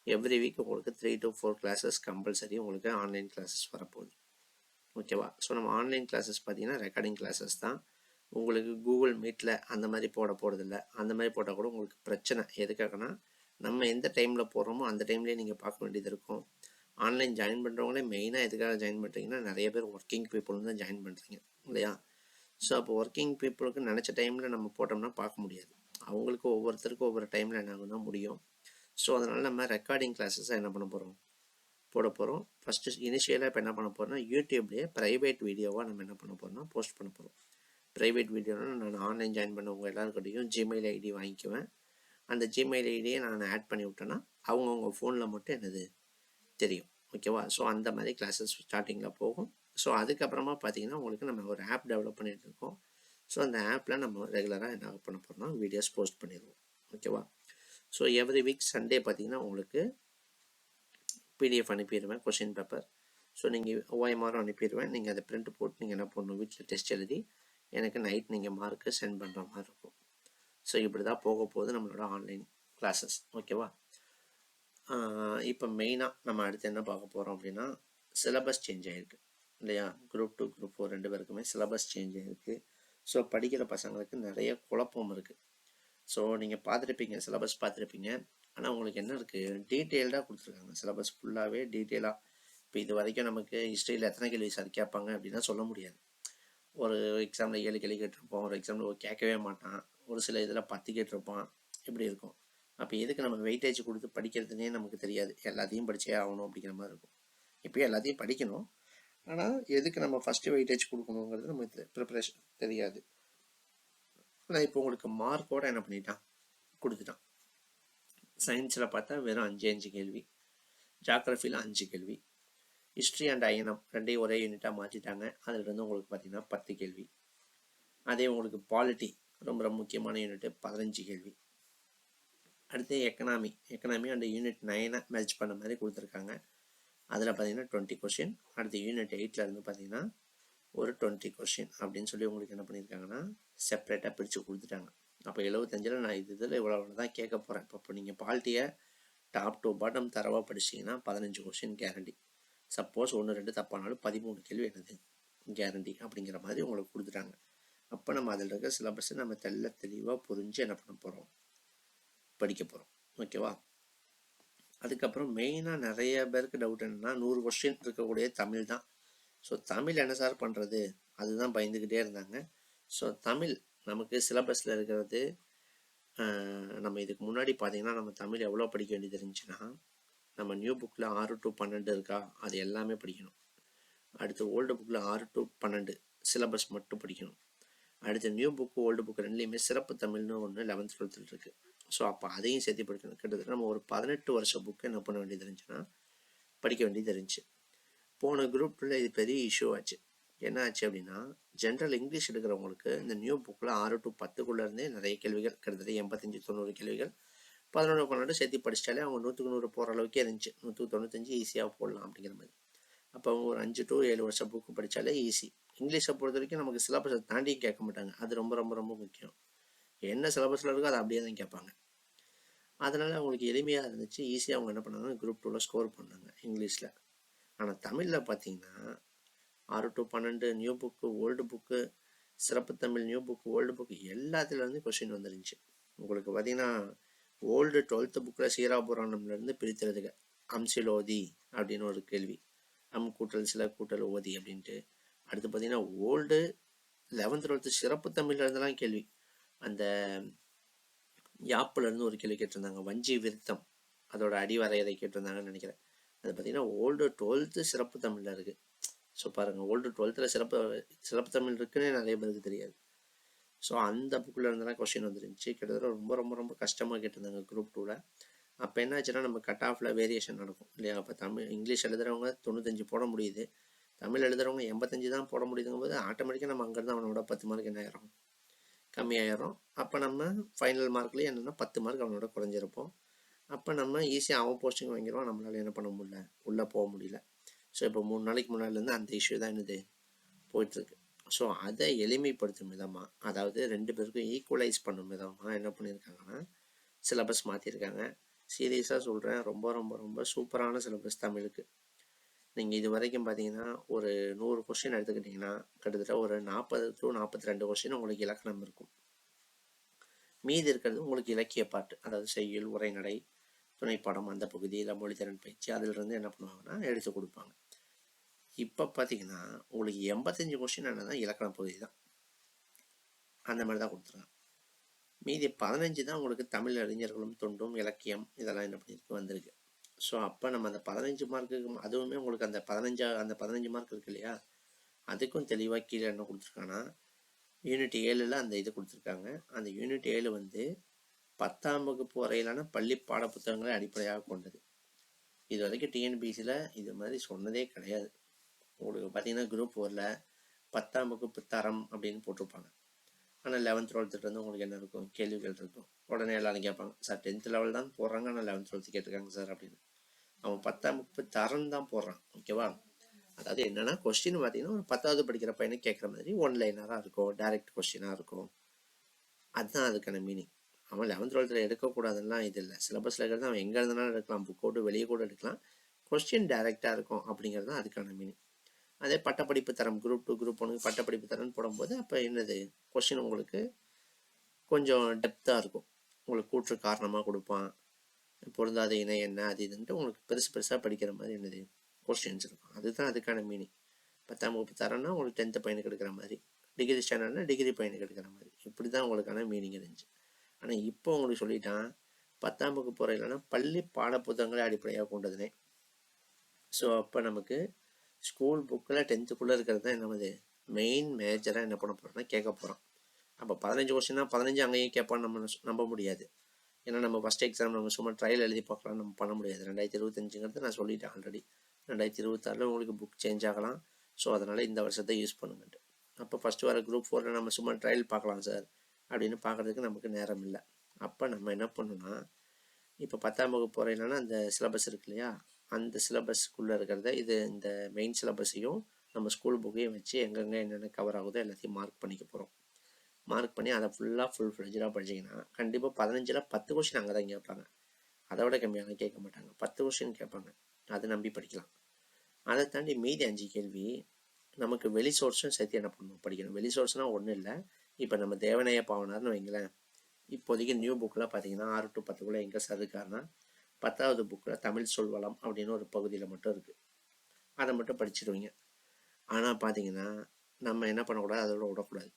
எவ்ரி வீக் உங்களுக்கு 3 to 4 கிளாஸஸ் கம்பல்சரி உங்களுக்கு ஆன்லைன் கிளாஸஸ் வரப்போகுது. ஓகேவா? ஸோ நம்ம ஆன்லைன் கிளாஸஸ் பார்த்தீங்கன்னா ரெக்கார்டிங் கிளாஸஸ் தான். உங்களுக்கு கூகுள் மீட்டில் அந்த மாதிரி போகிறதில்ல. அந்த மாதிரி போட்டால் கூட உங்களுக்கு பிரச்சனை. எதுக்காகனா நம்ம எந்த டைமில் போடுறோமோ அந்த டைம்லேயே நீங்கள் பார்க்க வேண்டியது இருக்கும். ஆன்லைன் ஜாயின் பண்ணுறவங்களே மெயினாக எதுக்காக ஜாயின் பண்ணுறீங்கன்னா நிறைய பேர் ஒர்க்கிங் பீப்புள் தான் ஜாயின் பண்ணுறீங்க இல்லையா? ஸோ அப்போ ஒர்க்கிங் பீப்புளுக்கு நினச்ச டைமில் நம்ம போட்டோம்னா பார்க்க முடியாது. அவங்களுக்கு ஒவ்வொருத்தருக்கும் ஒவ்வொரு டைமில் என்ன ஆகுனா முடியும். ஸோ அதனால் நம்ம ரெக்கார்டிங் கிளாஸஸாக என்ன பண்ண போகிறோம், போட போகிறோம். ஃபஸ்ட்டு இனிஷியலாக இப்போ என்ன பண்ண போகிறோம்னா யூடியூப்லேயே ப்ரைவேட் வீடியோவாக நம்ம என்ன பண்ண போகிறோம்னா போஸ்ட் பண்ண போகிறோம். ப்ரைவேட் வீடியோனா நான் ஆன்லைன் ஜாயின் பண்ணவங்க எல்லாருக்கிட்டையும் ஜிமெயில் ஐடி வாங்கிக்குவேன். அந்த ஜிமெயில் ஐடியை நான் ஆட் பண்ணி விட்டேன்னா அவங்கவுங்க ஃபோனில் மட்டும் என்னது தெரியும். ஓகேவா? ஸோ அந்த மாதிரி கிளாஸஸ் ஸ்டார்டிங்கில் போகும். ஸோ அதுக்கப்புறமா பார்த்தீங்கன்னா உங்களுக்கு நம்ம ஒரு ஆப் டெவலப் பண்ணிகிட்டு இருக்கோம். ஸோ அந்த ஆப்பில் நம்ம ரெகுலராக என்ன பண்ண போகிறோம்னா வீடியோஸ் போஸ்ட் பண்ணிடுவோம். ஓகேவா? ஸோ எவ்ரி வீக் சண்டே பார்த்தீங்கன்னா உங்களுக்கு பிடிஎஃப் அனுப்பிடுவேன், கொஷின் பேப்பர். ஸோ நீங்கள் ஓஎம்ஆரும் அனுப்பிடுவேன். நீங்கள் அதை பிரிண்ட் போட்டு நீங்கள் என்ன பண்ணணும், வீட்டில் டெஸ்ட் எழுதி எனக்கு நைட் நீங்கள் மார்க்கு சென்ட் பண்ணுற மாதிரி இருக்கும். ஸோ இப்படி தான் போக போகுது நம்மளோட ஆன்லைன் கிளாஸஸ். ஓகேவா? இப்போ மெயினாக நம்ம அடுத்து என்ன பார்க்க போகிறோம் அப்படின்னா சிலபஸ் சேஞ்ச் ஆகிருக்கு இல்லையா? குரூப் 2 குரூப் 4 2 பேருக்குமே சிலபஸ் சேஞ்ச் ஆகிருக்கு. ஸோ படிக்கிற பசங்களுக்கு நிறைய குழப்பம் இருக்குது. ஸோ நீங்கள் பார்த்துருப்பீங்க, சிலபஸ் பார்த்துருப்பீங்க. ஆனால் உங்களுக்கு என்ன இருக்குது, டீட்டெயில்டாக கொடுத்துருக்காங்க சிலபஸ் ஃபுல்லாகவே டீட்டெயிலாக. இப்போ இது வரைக்கும் நமக்கு ஹிஸ்ட்ரியில் எத்தனை கேள்வி சார் கேட்பாங்க அப்படின்னா சொல்ல முடியாது. ஒரு எக்ஸாமில் 7 கேள்வி கேட்டிருப்போம், ஒரு எக்ஸாமில் கேட்கவே மாட்டான், ஒரு சில இதில் 10 கேட்டிருப்பான், இப்படி இருக்கும். அப்போ எதுக்கு நம்ம வெயிட்டேஜ் கொடுத்து படிக்கிறதுனே நமக்கு தெரியாது, எல்லாத்தையும் படிச்சே ஆகணும் அப்படிங்கிற மாதிரி இருக்கும். இப்போயும் எல்லாத்தையும் படிக்கணும், ஆனால் எதுக்கு நம்ம ஃபஸ்ட்டு வெயிட்டேஜ் கொடுக்கணுங்கிறது நமக்கு ப்ரிப்பரேஷன் தெரியாது. ஆனால் இப்போ உங்களுக்கு மார்க்கோட என்ன பண்ணிட்டான், கொடுத்துட்டான். சயின்ஸில் பார்த்தா வெறும் 5 கேள்வி, ஜாகிரஃபியில் 5 கேள்வி, ஹிஸ்ட்ரி அண்ட் ஐஎன்எம் ரெண்டையும் ஒரே யூனிட்டாக மாற்றிட்டாங்க. அதிலிருந்து உங்களுக்கு பார்த்தீங்கன்னா 10 கேள்வி. அதே உங்களுக்கு பாலிட்டி ரொம்ப ரொம்ப முக்கியமான யூனிட்டு, 15 கேள்வி. அடுத்து எக்கனாமி அண்ட் யூனிட் 9 மெர்ஜ் பண்ண மாதிரி கொடுத்துருக்காங்க. அதில் பார்த்தீங்கன்னா 20 கொஷின். அடுத்து யூனிட் 8 இருந்து பார்த்தீங்கன்னா ஒரு 20 கொஷின் அப்படின்னு சொல்லி உங்களுக்கு என்ன பண்ணியிருக்காங்கன்னா செப்பரேட்டாக பிரித்து கொடுத்துட்டாங்க. அப்போ 75ல் நான் இதில் இவ்வளோ தான் கேட்க போகிறேன். இப்போ நீங்கள் பாலிட்டியை டாப் டு பாட்டம் தரவாக படிச்சிங்கன்னா 15 கொஷின் கேரண்டி. சப்போஸ் 1-2 தப்பானாலும் 13 கேள்வி என்னது கேரண்டி அப்படிங்கிற மாதிரி உங்களுக்கு கொடுத்துட்டாங்க. அப்போ நம்ம அதில் இருக்க சிலபஸை நம்ம தெளிவாக புரிஞ்சு என்ன பண்ண போகிறோம், படிக்க போகிறோம். ஓகேவா? அதுக்கப்புறம் மெயினாக நிறைய பேருக்கு டவுட் என்னென்னா 100 கொஸ்டின் இருக்கக்கூடிய தமிழ் தான். ஸோ தமிழ் என்ன சார் பண்ணுறது, அதுதான் பயந்துக்கிட்டே இருந்தாங்க. ஸோ தமிழ் நமக்கு சிலபஸில் இருக்கிறது, நம்ம இதுக்கு முன்னாடி பார்த்தீங்கன்னா நம்ம தமிழ் எவ்வளோ படிக்க வேண்டியது இருந்துச்சுன்னா, நம்ம நியூ புக்கில் 6 to 12 இருக்கா, அது எல்லாமே படிக்கணும். அடுத்து ஓல்டு புக்கில் 6 to 12 சிலபஸ் மட்டும் படிக்கணும். அடுத்து நியூ புக்கு ஓல்டு புக்கு ரெண்டுலேயுமே சிறப்பு தமிழ்னு ஒன்று 11th 12th இருக்குது. ஸோ அப்போ அதையும் சேர்த்து படிக்கணும். கிட்டத்தட்ட நம்ம ஒரு 18 வருஷ புக்கு என்ன பண்ண வேண்டியது இருந்துச்சுன்னா படிக்க வேண்டியது இருந்துச்சு. போன குரூப் 2 இது பெரிய இஷ்யூ ஆச்சு. என்ன ஆச்சு அப்படின்னா, ஜென்ரல் இங்கிலீஷ் எடுக்கிறவங்களுக்கு இந்த நியூ புக்கில் 6 to 10 நிறைய கேள்விகள், கிட்டத்தட்ட 85-90 கேள்விகள் 11-12 சேர்த்து படிச்சிட்டாலே அவங்க 100க்கு 100 போகிற அளவுக்கே இருந்துச்சு. 100க்கு 95 ஈஸியாக போடலாம் அப்படிங்கிற மாதிரி. அப்போ அவங்க ஒரு 5 to 7 வருஷம் புக்கு படித்தாலே ஈஸி. இங்கிலீஷை பொறுத்த வரைக்கும் நமக்கு சிலபஸை தாண்டி கேட்க மாட்டாங்க. அது ரொம்ப ரொம்ப ரொம்ப முக்கியம். என்ன சிலபஸில் இருக்கோ அதை அப்படியே தான் கேட்பாங்க. அதனால் அவங்களுக்கு எளிமையாக இருந்துச்சு. ஈஸியாக அவங்க என்ன பண்ணாங்க, குரூப் 2ல் ஸ்கோர் பண்ணாங்க இங்கிலீஷில். ஆனால் தமிழில் பார்த்தீங்கன்னா 6 to 12 new book old book, சிறப்பு Tamil new book old book எல்லாத்துலேருந்து கொஸ்டின் வந்துருந்துச்சு. உங்களுக்கு பார்த்தீங்கன்னா ஓல்டு 12th புக்கில் சீராபுராணம்லேருந்து பிரித்துறதுக்கு அம்சிலோதி அப்படின்னு ஒரு கேள்வி, கூட்டல் சில கூட்டல் ஓதி அப்படின்ட்டு. அடுத்து பார்த்தீங்கன்னா ஓல்டு 11th 12th சிறப்பு தமிழ்லேருந்துலாம் கேள்வி. அந்த யாப்புலேருந்து ஒரு கேள்வி கேட்டிருந்தாங்க, வஞ்சி விருத்தம் அதோட அடிவரையறை கேட்டிருந்தாங்கன்னு நினைக்கிறேன். அது பார்த்தீங்கன்னா ஓல்டு 12th சிறப்பு தமிழில் இருக்குது. ஸோ பாருங்கள், ஓல்டு 12th சிறப்பு தமிழ் இருக்குன்னு நிறைய பேருக்கு தெரியாது. ஸோ அந்த புக்கில் இருந்தெல்லாம் கொஸ்டின் வந்துருந்துச்சு. கிட்டத்தட்ட ரொம்ப ரொம்ப ரொம்ப கஷ்டமாக கேட்டிருந்தாங்க குரூப் 2ல். அப்போ என்ன ஆச்சுன்னா நம்ம கட் ஆஃபில் வேரியேஷன் நடக்கும் இல்லையா. அப்போ இங்கிலீஷ் எழுதுகிறவங்க 95 போட முடியுது, தமிழ் எழுதுகிறவங்க 85 தான் போட முடியுதுங்கும் போது ஆட்டோமேட்டிக்காக நம்ம அங்கேருந்து அவனோட 10 மார்க் என்ன ஆயிரும், கம்மியாயிரும். அப்போ நம்ம ஃபைனல் மார்க்லேயே என்னென்னா 10 மார்க் அவனோட குறைஞ்சிருப்போம். அப்போ நம்ம ஈஸியாக அவன் போஸ்டிங் வாங்கிடுவோம், நம்மளால் என்ன பண்ண முடியல, உள்ளே போக முடியல. ஸோ இப்போ 3 நாளைக்கு முன்னாடிலேருந்து அந்த இஷ்யூ தான் என்னது போயிட்டுருக்கு. ஸோ அதை எளிமைப்படுத்தும் விதமாக, அதாவது 2 பேருக்கும் ஈக்குவலைஸ் பண்ணும் விதமாக என்ன பண்ணியிருக்காங்கன்னா சிலபஸ் மாற்றிருக்காங்க. சீரியஸாக சொல்கிறேன், ரொம்ப ரொம்ப ரொம்ப சூப்பரான சிலபஸ் தமிழுக்கு. நீங்கள் இது வரைக்கும் பார்த்தீங்கன்னா ஒரு 100 கொஸ்டின் எடுத்துக்கிட்டிங்கன்னா கிட்டத்தட்ட ஒரு 40 to 42 கொஸ்டின் உங்களுக்கு இலக்கணம் இருக்கும். மீதி இருக்கிறது உங்களுக்கு இலக்கிய பாட்டு, அதாவது செய்யுள், உரைநடை, துணைப்பாடம், அந்த பகுதியில் மொழித்திறன் பயிற்சி, அதிலிருந்து என்ன பண்ணுவாங்கன்னா எடுத்து கொடுப்பாங்க. இப்போ பார்த்தீங்கன்னா உங்களுக்கு 85 கொஸ்டின் என்னதான் இலக்கண பகுதி தான், அந்த மாதிரி தான் கொடுத்துருக்காங்க. மீதி 15 தான் உங்களுக்கு தமிழ் அறிஞர்களும் தொண்டும் இலக்கியம் இதெல்லாம் என்ன பண்ணியிருக்கு வந்திருக்கு. ஸோ அப்போ நம்ம அந்த 15 மார்க்குக்கு, அதுவுமே உங்களுக்கு அந்த 15 மார்க் இருக்கு இல்லையா, அதுக்கும் தெளிவாக கீழே என்ன கொடுத்துருக்காங்கன்னா யூனிட் 7ல் அந்த இது கொடுத்துருக்காங்க. அந்த யூனிட் 7 வந்து 10ஆம் வகுப்பு வரையிலான பள்ளி பாட புத்தகங்களை அடிப்படையாக கொண்டது. இது வரைக்கும் டிஎன்பிசியில் இது மாதிரி சொன்னதே கிடையாது. உங்களுக்கு பார்த்தீங்கன்னா குரூப் 4ல் 10ஆம் வகுப்பு தரம் அப்படின்னு போட்டிருப்பாங்க. ஆனால் 11th 12th உங்களுக்கு என்ன இருக்கும், கேள்விகள் இருக்கும். உடனே எல்லாரும் கேட்பாங்க, சார் 10th லெவல் தான் போடுறாங்க, ஆனால் 11th 12th கேட்டிருக்காங்க சார் அப்படின்னு. அவன் 10ஆம் வகுப்பு தரம் தான் போடுறான். ஓகேவா? அதாவது என்னென்னா கொஸ்டின் பார்த்தீங்கன்னா ஒரு 10வது படிக்கிற பையனை கேட்குற மாதிரி ஒன்லைனராக இருக்கும், டைரக்ட் கொஸ்டினாக இருக்கும். அதுதான் அதுக்கான மீனிங். அவன் 11th 12th எடுக்கக்கூடாதுன்னா இது இல்லை. சிலபஸில் இருக்கிறது அவன் எங்கே இருந்தாலும் எடுக்கலாம், புக் அவுட்டு வெளியே கூட எடுக்கலாம், கொஸ்டின் டைரெக்டாக இருக்கும் அப்படிங்கிறது தான் அதுக்கான மீனிங். அதே பட்டப்படிப்பு தரம் குரூப் 2 குரூப் 1 பட்டப்படிப்பு தரம்னு போடும்போது அப்போ என்னது கொஸ்டின் உங்களுக்கு கொஞ்சம் டெப்த்தாக இருக்கும். உங்களுக்கு கூற்று காரணமாக கொடுப்பான், பொருந்தாத இணை என்ன அது இதுன்ட்டு உங்களுக்கு பெருசாக படிக்கிற மாதிரி என்னது கொஸ்டின்ஸ் இருக்கும். அதுதான் அதுக்கான மீனிங். 10ஆம் வகுப்பு தரம்னா உங்களுக்கு 10th பையனுக்கு எடுக்கிற மாதிரி, டிகிரி ஸ்டாண்டர்ட்னா டிகிரி பையனுக்கு எடுக்கிற மாதிரி, இப்படி தான் உங்களுக்கான மீனிங் இருந்துச்சு. ஆனால் இப்போ உங்களுக்கு சொல்லிட்டான் 10ஆம் வகுப்பு வரையிலான பள்ளி பாட புத்தகங்களை அடிப்படையாக கொண்டதுனே. ஸோ அப்போ நமக்கு ஸ்கூல் புக்கில் 10th இருக்கிறது தான் என்னது மெயின் மேஜராக என்ன பண்ண போகிறோம்னா கேட்க போகிறோம். அப்போ 15 கொஸ்டின்னா 15 அங்கேயும் கேட்பான்னு நம்ம நம்ப முடியாது. ஏன்னா நம்ம ஃபஸ்ட் எக்ஸாம் நம்ம சும்மா ட்ரையல் எழுதி பார்க்கலாம், நம்ம பண்ண முடியாது. 2025 நான் சொல்லிட்டேன் ஆல்ரெடி. 2026 உங்களுக்கு புக் சேஞ்ச் ஆகலாம். ஸோ அதனால் இந்த வருஷத்தை யூஸ் பண்ணுங்கன்ட்டு. அப்போ ஃபஸ்ட்டு வர குரூப் 4 நம்ம சும்மா ட்ரையல் பார்க்கலாம் சார் அப்படின்னு பார்க்குறதுக்கு நமக்கு நேரம் இல்லை. அப்போ நம்ம என்ன பண்ணணும்னா, இப்போ 10ஆம் வகுப்பு வரையிலான அந்த சிலபஸ் இருக்கு இல்லையா, அந்த சிலபஸ்க்குள்ளே இருக்கிறத இந்த மெயின் சிலபஸையும் நம்ம ஸ்கூல் புக்கையும் வச்சு எங்கெங்கே என்னென்ன கவர் ஆகுதோ எல்லாத்தையும் மார்க் பண்ணிக்க போகிறோம். மார்க் பண்ணி அதை ஃபுல் ஃப்ளெஜ்டாக படிச்சிங்கன்னா கண்டிப்பாக 15ல் 10 கொஸ்டின் அங்கே தான் கேட்பாங்க. அதை விட கம்மியாக கேட்க மாட்டாங்க, 10 கொஸ்டின் கேட்பாங்க. அதை நம்பி படிக்கலாம். அதை தாண்டி மீதி 5 கேள்வி நமக்கு வெளி சோர்ஸும் சேர்த்து என்ன பண்ணணும் படிக்கணும். வெளி சோர்ஸ்னால் ஒன்றும் இல்லை, இப்போ நம்ம தேவநேய பாவனார்னு வைங்களேன். இப்போதைக்கு நியூ புக்கில் பார்த்தீங்கன்னா 6 to 10 எங்கே சார் இருக்காருன்னா 10வது புக்கில் தமிழ் சொல்வளம் அப்படின்னு ஒரு பகுதியில் மட்டும் இருக்குது. அதை மட்டும் படிச்சிடுவீங்க. ஆனால் பார்த்தீங்கன்னா நம்ம என்ன பண்ணக்கூடாது, அதோட விடக்கூடாது.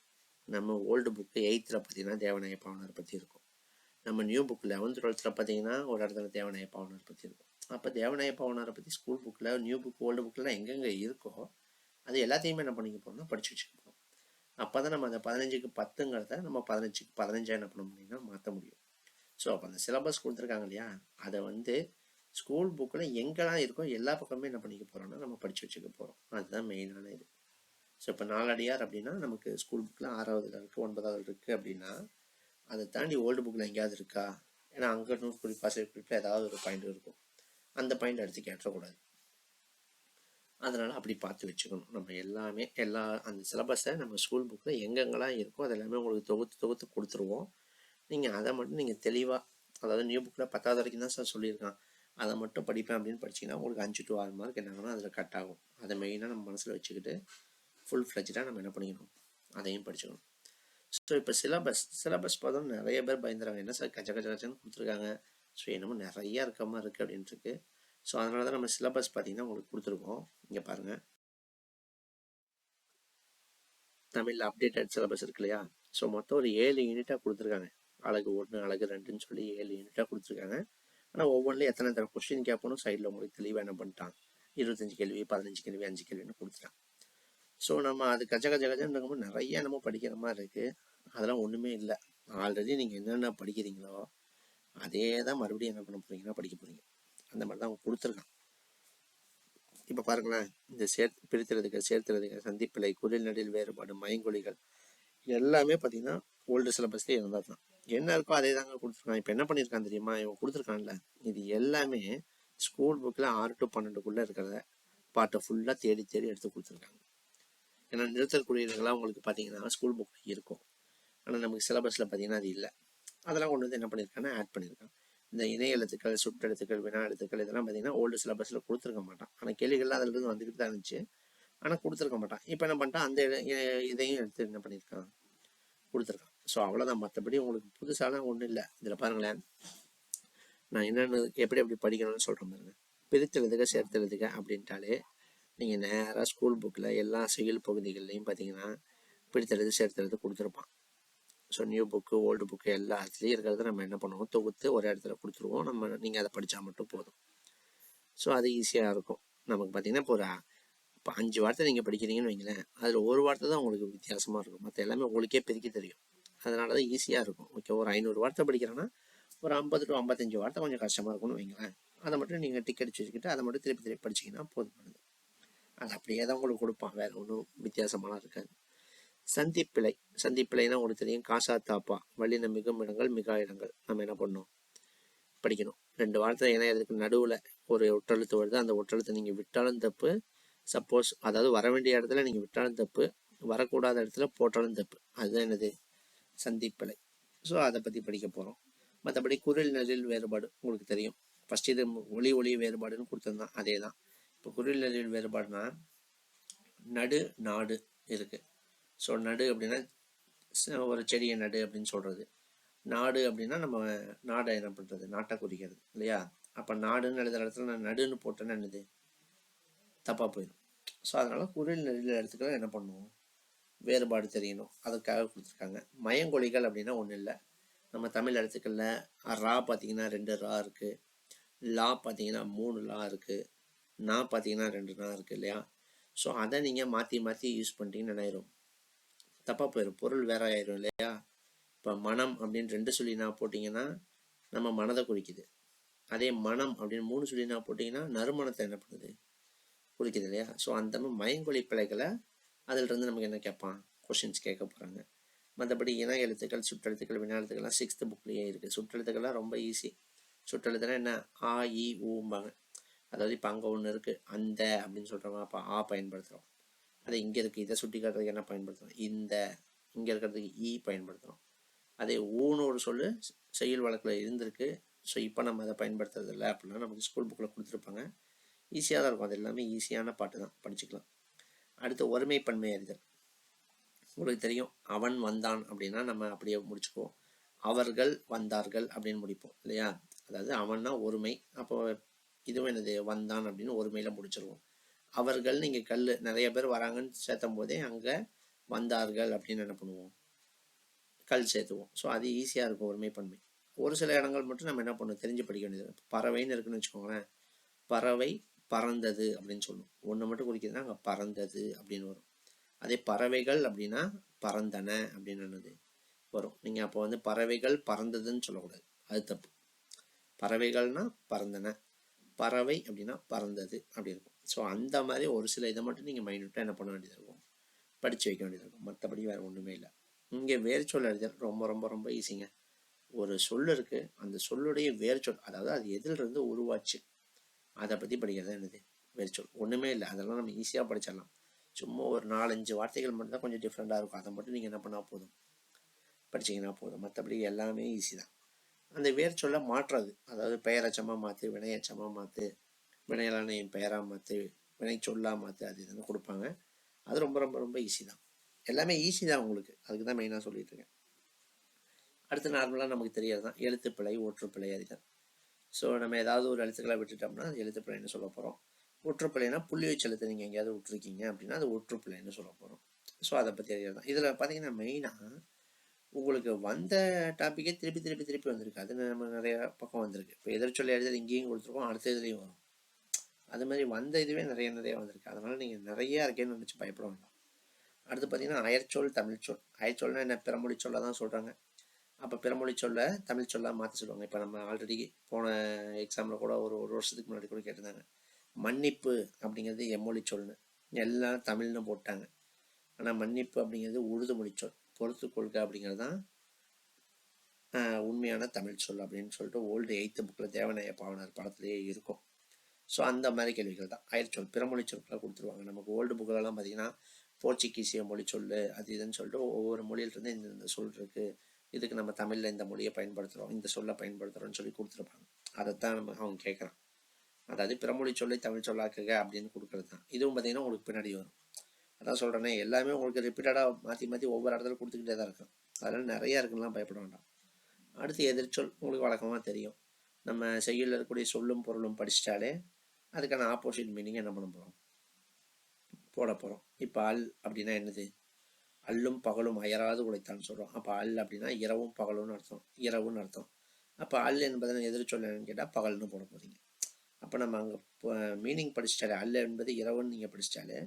நம்ம ஓல்டு புக்கு 8th பார்த்தீங்கன்னா தேவநேய பாவனார் பற்றி இருக்கும். நம்ம நியூ புக் 11th 12th பார்த்தீங்கன்னா ஒரு இடத்துல தேவநேய பாவனார் பற்றி இருக்கும். அப்போ தேவநேய பாவனாரை பற்றி ஸ்கூல் புக்கில் நியூ புக் ஓல்டு புக்கில் எங்கெங்கே இருக்கோ அது எல்லாத்தையுமே என்ன பண்ணிக்க போகிறோம்னா படித்து வச்சுக்க போகிறோம். அப்போ தான் நம்ம அந்த 15க்கு 10ங்கிறத நம்ம 15க்கு 15 என்ன பண்ண முடியும்னா மாற்ற முடியும். ஸோ அப்போ அந்த சிலபஸ் கொடுத்துருக்காங்க இல்லையா, அதை ஸ்கூல் புக்கில் எங்கெல்லாம் இருக்கோ எல்லா பக்கமே என்ன பண்ணிக்க போகிறோம்னா நம்ம படித்து வச்சுக்க போகிறோம். அதுதான் மெயினான இது. ஸோ இப்போ 4 அடியார் அப்படின்னா நமக்கு ஸ்கூல் புக்கில் 6வதுல இருக்குது, 9வது இருக்குது அப்படின்னா அதை தாண்டி ஓல்டு புக்கில் எங்கேயாவது இருக்கா, ஏன்னா அங்கே நூற்குறிப்பு ஆசிரியர் ஏதாவது ஒரு பாயிண்ட் இருக்கும், அந்த பாயிண்ட் எடுத்து கேட்டக்கூடாது. அதனால் அப்படி பார்த்து வச்சுக்கணும். நம்ம எல்லாமே அந்த சிலபஸை நம்ம ஸ்கூல் புக்கில் எங்கெங்கெல்லாம் இருக்கோ அது எல்லாமே உங்களுக்கு தொகுத்து கொடுத்துருவோம். நீங்கள் அதை மட்டும் நீங்கள் தெளிவாக, அதாவது நியூ புக்கில் 10வது வரைக்கும் தான் சார் சொல்லியிருக்கான், அதை மட்டும் படிப்பேன் அப்படின்னு படிச்சிங்கன்னா உங்களுக்கு 5 to 6 மார்க் என்னங்கன்னா அதில் கட் ஆகும். அதை மெயினாக நம்ம மனசில் வச்சுக்கிட்டு ஃபுல் ஃப்ளெஜ்டாக நம்ம என்ன பண்ணிக்கணும், அதையும் படிச்சுக்கணும். ஸோ இப்போ சிலபஸ் பார்த்தோம் நிறைய பேர் பயந்துறாங்க, என்ன சார் கச்சன்னு கொடுத்துருக்காங்க, ஸோ என்னமோ நிறையா இருக்க மாதிரி இருக்குது அப்படின்ட்டு இருக்கு. ஸோ அதனால தான் நம்ம சிலபஸ் பார்த்தீங்கன்னா உங்களுக்கு கொடுத்துருக்கோம். இங்கே பாருங்கள், தமிழில் அப்டேட்டட் சிலபஸ் இருக்கு இல்லையா. ஸோ மொத்தம் ஒரு 7 யூனிட்டாக கொடுத்துருக்காங்க. அழகு 1 அழகு 2ன்னு சொல்லி 7 யூனிட்டாக கொடுத்துருக்காங்க. ஆனால் ஒவ்வொன்றிலையும் எத்தனை கொஸ்டின் கேட்பணும் சைடில் உங்களுக்கு தெளிவாக என்ன பண்ணிட்டான், 25 கேள்வி 15 கேள்வி 5 கேள்வின்னு கொடுத்துட்டான். ஸோ நம்ம அது கஜன்னு நிறைய நம்ம படிக்கிற மாதிரி இருக்குது. அதெல்லாம் ஒன்றுமே இல்லை. ஆல்ரெடி நீங்கள் என்னென்ன படிக்கிறீங்களோ அதே தான் மறுபடியும் என்ன பண்ண போகிறீங்கன்னா படிக்க போகிறீங்க. அந்த மாதிரி தான் அவங்க கொடுத்துருக்கான். இப்போ பாருங்களேன், இந்த சேர்த்துறதுக்கு சந்திப்பிழை, குரில் நடில் வேறுபாடு, மயங்கொலிகள் எல்லாமே பார்த்தீங்கன்னா ஓல்டு சிலபஸ்லேயே இருந்தால் தான் என்ன இருக்கோ அதே தாங்க கொடுத்துருக்கான். இப்போ என்ன பண்ணியிருக்கான் தெரியுமா, இவன் கொடுத்துருக்கான்ல, இது எல்லாமே ஸ்கூல் புக்கில் 6 to 12 இருக்கிறத பாட்டை ஃபுல்லாக தேடி எடுத்து கொடுத்துருக்காங்க. ஏன்னா நிறுத்தல் குறியீடுகள்லாம் உங்களுக்கு பார்த்தீங்கன்னா ஸ்கூல் புக்கில் இருக்கும், ஆனால் நமக்கு சிலபஸில் பார்த்தீங்கன்னா அது இல்லை. அதெல்லாம் கொண்டு வந்து என்ன பண்ணியிருக்காங்கன்னா ஆட் பண்ணியிருக்கான். இந்த இணைய எழுத்துக்கள், சுற்றெழுத்துக்கள், வினா எழுத்துக்கள் இதெல்லாம் பார்த்தீங்கன்னா ஓல்டு சிலபஸில் கொடுத்துருக்க மாட்டான். ஆனால் கேள்விகள்லாம் அதிலிருந்து வந்துக்கிட்டு தான் இருந்துச்சு, ஆனால் கொடுத்துருக்க மாட்டான். இப்போ என்ன பண்ணிட்டான், அந்த இதையும் எடுத்து என்ன பண்ணியிருக்கான், கொடுத்துருக்கான். ஸோ அவ்வளோதான், மற்றபடி உங்களுக்கு புதுசாலாம் ஒன்றும் இல்லை. இதில் பாருங்களேன், நான் என்னென்னு எப்படி படிக்கணும்னு சொல்கிறேன் பாருங்க. பிரித்தெழுதுக சேர்த்தெழுதுக அப்படின்ட்டாலே நீங்கள் நேராக ஸ்கூல் புக்கில் எல்லா செயல் பகுதிகள்லையும் பார்த்தீங்கன்னா பிரித்தெழுது சேர்த்தெழுது கொடுத்துருப்பான். So new book old book எல்லாத்துலேயும் இருக்கிறத நம்ம என்ன பண்ணுவோம், தொகுத்து ஒரு இடத்துல கொடுத்துருவோம். நீங்கள் அதை படித்தா மட்டும் போதும். ஸோ அது ஈஸியாக இருக்கும் நமக்கு. பார்த்தீங்கன்னா இப்போ 5 வார்த்தை நீங்கள் படிக்கிறீங்கன்னு வைங்களேன், அதில் ஒரு வார்த்தை தான் உங்களுக்கு வித்தியாசமாக இருக்கும், மற்ற எல்லாமே உங்களுக்கே பிரிக்க தெரியும். அதனால தான் ஈஸியாக இருக்கும். ஓகே, ஒரு 500 வார்த்தை படிக்கிறேன்னா ஒரு 50 to 55 வார்த்தை கொஞ்சம் கஷ்டமாக இருக்கும்னு வைங்களேன். அதை மட்டும் நீங்கள் டிக் அடிச்சு வச்சுக்கிட்டு அதை மட்டும் திருப்பி படிச்சிங்கன்னா போதுமானது. அது அப்படியே தான் உங்களுக்கு கொடுப்பான், வேறு ஒன்றும் வித்தியாசமாலாம் இருக்காது. சந்திப்பிழைனா உங்களுக்கு தெரியும், காசா தாப்பா, வல்லின மிகும் இடங்கள் மிகா இடங்கள் நம்ம என்ன பண்ணணும் படிக்கணும். 2 வார்த்தை ஏன்னா இதுக்கு நடுவில் ஒரு ஒற்றெழுத்து வருது, அந்த ஒற்றெழுத்தை நீங்கள் விட்டாலும் தப்பு, சப்போஸ் அதாவது வர வேண்டிய இடத்துல நீங்கள் விட்டாலும் தப்பு, வரக்கூடாத இடத்துல போட்டாலும் தப்பு. அதுதான் என்னது சந்திப்பிழை. ஸோ அதை பற்றி படிக்க போகிறோம். மற்றபடி குரில் நெறில் வேறுபாடு உங்களுக்கு தெரியும். ஃபஸ்ட் இது ஒளி வேறுபாடுன்னு கொடுத்துருந்தான், அதே தான். இப்போ குரில் நெறில் வேறுபாடுனா நடு நாடு இருக்குது. ஸோ நடு அப்படின்னா ஒரு செடியை நடு அப்படின்னு சொல்கிறது, நாடு அப்படின்னா நம்ம நாடை என்ன பண்ணுறது, நாட்டை குறிக்கிறது இல்லையா. அப்போ நாடுன்னு எழுதுகிற இடத்துல நான் நடுன்னு போட்டேன்னா என்னது தப்பாக போயிடும். ஸோ அதனால் குரில் நெறில் இடத்துக்கு என்ன பண்ணுவோம், வேறுபாடு தெரியணும், அதுக்காக கொடுத்துருக்காங்க. மயங்கொலிகள் அப்படின்னா ஒன்றும் இல்லை, நம்ம தமிழ் எழுத்துக்களில் ரா பார்த்தீங்கன்னா 2 ரா இருக்குது, லா பார்த்தீங்கன்னா 3 லா இருக்குது, நா பார்த்தீங்கன்னா 2 நா இருக்குது இல்லையா? ஸோ அதை நீங்கள் மாற்றி மாற்றி யூஸ் பண்ணிட்டீங்கன்னு என்ன ஆயிரும், தப்பாக போயிடும், பொருள் வேற ஆயிரும் இல்லையா? இப்போ மனம் அப்படின்னு 2 சொல்லி நான் போட்டிங்கன்னா நம்ம மனதை குறிக்குது. அதே மனம் அப்படின்னு 3 சொல்லி நான் போட்டிங்கன்னா நறுமணத்தை என்ன பண்ணுது, குறிக்குது இல்லையா? ஸோ அந்த மயங்கொலி பிழைகளை அதிலிருந்து நமக்கு என்ன கேட்பான், கொஷின்ஸ் கேட்க போகிறாங்க. மற்றபடி இன எழுத்துக்கள், சுற்றெழுத்துக்கள், வினா எழுத்துக்கள்லாம் 6th புக்லேயே இருக்குது. சுற்றெழுத்துக்கள்லாம் ரொம்ப ஈஸி. சுற்றெழுத்துனா என்ன, ஆ இ ஊம்பாங்க. அதாவது இப்போ அங்கே ஒன்று இருக்குது அந்த அப்படின்னு சொல்கிறோம், அப்போ ஆ பயன்படுத்துகிறோம். அது இங்கே இருக்குது, இதை சுட்டி காட்டுறதுக்கு என்ன பயன்படுத்துகிறோம், இந்த. இங்கே இருக்கிறதுக்கு ஈ பயன்படுத்துகிறோம். அதே ஊன்னு ஒரு சொல்லு செய்யுள் வழக்கில் இருந்திருக்கு. ஸோ இப்போ நம்ம அதை பயன்படுத்துறது இல்லை அப்படின்னா நமக்கு ஸ்கூல் புக்கில் கொடுத்துருப்பாங்க. ஈஸியாக தான் இருக்கும், அது எல்லாமே ஈஸியான பாட்டு தான், படிச்சுக்கலாம். அடுத்து ஒருமைப்பன்மை அறிதல். உங்களுக்கு தெரியும், அவன் வந்தான் அப்படின்னா நம்ம அப்படியே முடிச்சுக்குவோம், அவர்கள் வந்தார்கள் அப்படின்னு முடிப்போம் இல்லையா? அதாவது அவன்னா ஒருமை, அப்போ இதுவும் என்னது வந்தான் அப்படின்னு ஒருமையில் முடிச்சிருவோம். அவர்கள் நீங்கள் கல் நிறைய பேர் வராங்கன்னு சேர்த்தும் போதே அங்கே வந்தார்கள் அப்படின்னு என்ன பண்ணுவோம், கல் சேர்த்துவோம். ஸோ அது ஈஸியாக இருக்கும் ஒருமைப்பன்மை. ஒரு சில இடங்கள் மட்டும் நம்ம என்ன பண்ணுவோம், தெரிஞ்சு படிக்க வேண்டியது. பறவைன்னு இருக்குன்னு வச்சுக்கோங்களேன், பறவை பறந்தது அப்படின்னு சொல்லுவோம். ஒன்று மட்டும் குறிக்கிறதுனா அங்கே பறந்தது அப்படின்னு வரும். அதே பறவைகள் அப்படின்னா பறந்தன அப்படின்னு வரும். நீங்கள் அப்போ பறவைகள் பறந்ததுன்னு சொல்லக்கூடாது, அது தப்பு. பறவைகள்னா பறந்தன, பறவை அப்படின்னா பறந்தது அப்படி இருக்கும். ஸோ அந்த மாதிரி ஒரு சில இதை மட்டும் நீங்கள் மைனூட்டாக என்ன பண்ண வேண்டியது இருக்கும், படித்து வைக்க வேண்டியது இருக்கும். மற்றபடி வேறு ஒன்றுமே இல்லை. இங்கே வேர்ச்சொல் அறிதல் ரொம்ப ரொம்ப ரொம்ப ஈஸிங்க. ஒரு சொல் இருக்குது, அந்த சொல்லுடைய வேர்ச்சொல், அதாவது அது எதிலிருந்து உருவாச்சு, அதை பற்றி படிக்கிறது என்னது வேர்ச்சொல். ஒன்றுமே இல்லை, அதெல்லாம் நம்ம ஈஸியாக படிச்சிடலாம். சும்மா ஒரு 4-5 வார்த்தைகள் மட்டும்தான் கொஞ்சம் டிஃப்ரெண்ட்டாக இருக்கும், அதை மட்டும் நீங்கள் என்ன பண்ணால் போதும், படிச்சிங்கன்னா போதும். மற்றபடி எல்லாமே ஈஸி தான். அந்த வேர்ச்சொல்லை மாற்றுறது, அதாவது பெயரச்சமாக மாற்று, வினையச்சமாக மாற்று, வினையலான என் பெயராக மாற்று, வினை சொல்லாக மாற்று, அது இதுன்னு கொடுப்பாங்க. அது ரொம்ப ரொம்ப ரொம்ப ஈஸி தான், எல்லாமே ஈஸி தான் உங்களுக்கு, அதுக்கு தான் மெயினாக சொல்லிட்டு இருக்கேன். அடுத்து நார்மலாக நமக்கு தெரியாது தான் எழுத்துப்பிழை, ஒற்றுப்பிழை அறிதல். ஸோ நம்ம ஏதாவது ஒரு எழுத்துக்களை விட்டுட்டோம்னா அது எழுத்துப்பிழைன்னு சொல்ல போகிறோம். ஒற்றுப்பிழைனா புள்ளி வச்சு எழுத்து நீங்கள் எங்கேயாவது விட்டுருக்கீங்க அப்படின்னா அது ஒற்றுப்பிழைன்னு சொல்ல போகிறோம். ஸோ அதை பற்றி அறியாது தான். இதில் பார்த்தீங்கன்னா மெயினாக உங்களுக்கு வந்த டாப்பிக்கே திருப்பி திருப்பி திருப்பி வந்திருக்கு, அது நம்ம நிறைய பக்கம் வந்திருக்கு. இப்போ எதிர்ச்சொல்லை எழுதல் இங்கேயும் கொடுத்துருக்கோம், அடுத்த இதுலேயும் வரும். அது மாதிரி வந்த இதுவே நிறைய வந்திருக்கு, அதனால் நீங்கள் நிறைய இருக்கேன்னு நினச்சி பயப்பட வேண்டாம். அடுத்து பார்த்தீங்கன்னா அயற்சொல், தமிழ்ச்சொல். அயற்சொல்னா என்ன, பிறமொழி சொல்ல தான் சொல்கிறாங்க. அப்போ பிறமொழி சொல்ல தமிழ் சொல்ல மாற்ற சொல்லுவாங்க. இப்போ நம்ம ஆல்ரெடி போன எக்ஸாமில் கூட ஒரு வருஷத்துக்கு முன்னாடி கூட கேட்டிருந்தாங்க, மன்னிப்பு அப்படிங்கிறது எம்மொழி சொல்னு, எல்லாம் தமிழ்னு போட்டாங்க. ஆனால் மன்னிப்பு அப்படிங்கிறது உருது மொழி சொல், பொறுத்து கொள்க அப்படிங்கிறது தான் உண்மையான தமிழ் சொல் அப்படின்னு சொல்லிட்டு ஓல்டு 8th புக்கில் தேவநாய பாவனர் படத்துலேயே இருக்கும். ஸோ அந்த மாதிரி கேள்விகள் தான் அயற்சொல். பிறமொழி சொற்களை கொடுத்துருவாங்க. நமக்கு ஓல்டு புக்கிலலாம் பார்த்தீங்கன்னா போர்ச்சுகீசிய மொழி சொல் அது இதுன்னு சொல்லிட்டு ஒவ்வொரு மொழியிலிருந்து இந்த சொல் இருக்குது, இதுக்கு நம்ம தமிழில் இந்த மொழியை பயன்படுத்துகிறோம், இந்த சொல்லை பயன்படுத்துகிறோம்னு சொல்லி கொடுத்துருப்பாங்க. அதைத்தான் நம்ம அவங்க கேட்குறான். அதாவது பிறமொழி சொல்லி தமிழ் சொல்லாக்குக அப்படின்னு கொடுக்குறது தான். இதுவும் பார்த்தீங்கன்னா உங்களுக்கு பின்னாடி வரும். அதான் சொல்கிறேன்னே, எல்லாமே உங்களுக்கு ரிப்பீட்டடாக மாற்றி மாற்றி ஒவ்வொரு இடத்துல கொடுத்துக்கிட்டே தான் இருக்கும். அதெல்லாம் நிறையா இருக்குன்னா பயப்பட வேண்டாம். அடுத்து எதிர்ச்சொல் உங்களுக்கு வழக்கமாக தெரியும். நம்ம செய்யுளில் இருக்கக்கூடிய சொல்லும் பொருளும் படிச்சிட்டாலே அதுக்கான ஆப்போசிட் மீனிங் என்ன பண்ண போகிறோம், போட போகிறோம். இப்போ அல் அப்படின்னா என்னது, அல்லும் பகலும் அயராது உழைத்தான்னு சொல்கிறோம். அப்போ அல் அப்படின்னா இரவும் பகலும்னு அர்த்தம், இரவுன்னு அர்த்தம். அப்போ அல் என்பதை எதிர்ச்சொல் என்னன்னு கேட்டால் பகல்னு போட போகிறீங்க. அப்போ நம்ம அங்கே மீனிங் படிச்சிட்டாலே, அல் என்பது இரவுன்னு நீங்கள் படிச்சிட்டாலே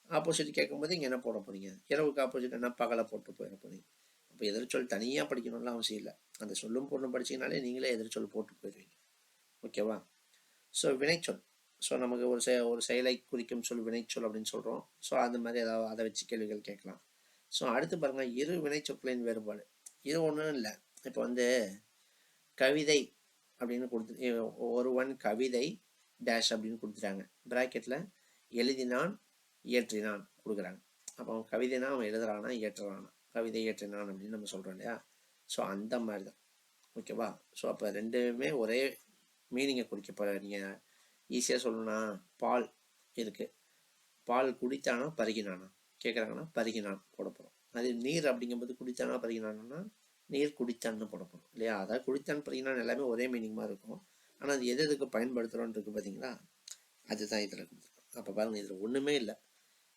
ஆப்போசிட் கேட்கும்போது இங்கே என்ன போட போகிறீங்க, இரவுக்கு ஆப்போசிட் என்ன பகலை போட்டு போயிட போகிறீங்க. அப்போ எதிர்ச்சொல் தனியாக படிக்கணும்லாம் அவசியம் இல்லை, அந்த சொல்லும் பொருளும் படிச்சிங்கனாலே நீங்களே எதிர்ச்சொல் போட்டு போயிடுவீங்க. ஓகேவா? ஸோ வினைச்சொல். ஸோ நமக்கு ஒரு செயலை குறிக்கும் சொல் வினைச்சொல் அப்படின்னு சொல்கிறோம். ஸோ அந்த மாதிரி ஏதாவது அதை வச்சு கேள்விகள் கேட்கலாம். ஸோ அடுத்து பாருங்கள், இரு வினைச்சொற்களின் வேறுபாடு. இது ஒன்றும் இல்லை. இப்போ கவிதை அப்படின்னு கொடுத்து ஒருவன் கவிதை டேஷ் அப்படின்னு கொடுத்துட்டாங்க, ப்ராக்கெட்டில் எழுதினான் இயற்றினான் கொடுக்குறாங்க. அப்போ அவன் கவிதைனா அவன் எழுதுறானா இயற்றுறானா, கவிதை இயற்றினான் அப்படின்னு நம்ம சொல்கிறோம் இல்லையா? ஸோ அந்த மாதிரி தான். ஓகேவா? ஸோ அப்போ ரெண்டுமே ஒரே மீனிங்கை குறிக்க போகிற. நீங்கள் ஈஸியாக சொல்லணும்னா பால் இருக்குது, பால் குடித்தானா பருகினானா கேட்குறாங்கன்னா பருகினான் போட போகிறோம். அது நீர் அப்படிங்கும்போது குடித்தானா பருகினானா நீர் குடித்தான்னு போட போகிறோம் இல்லையா? அதாவது குடித்தான் பருகினான் எல்லாமே ஒரே மீனிங்மாக இருக்கும். ஆனால் அது எதுக்கு பயன்படுத்துகிறோன்னு இருக்குது பார்த்தீங்களா, அதுதான் இதில் கொடுத்துருக்கோம். அப்போ பாருங்கள், இதில் ஒன்றுமே இல்லை,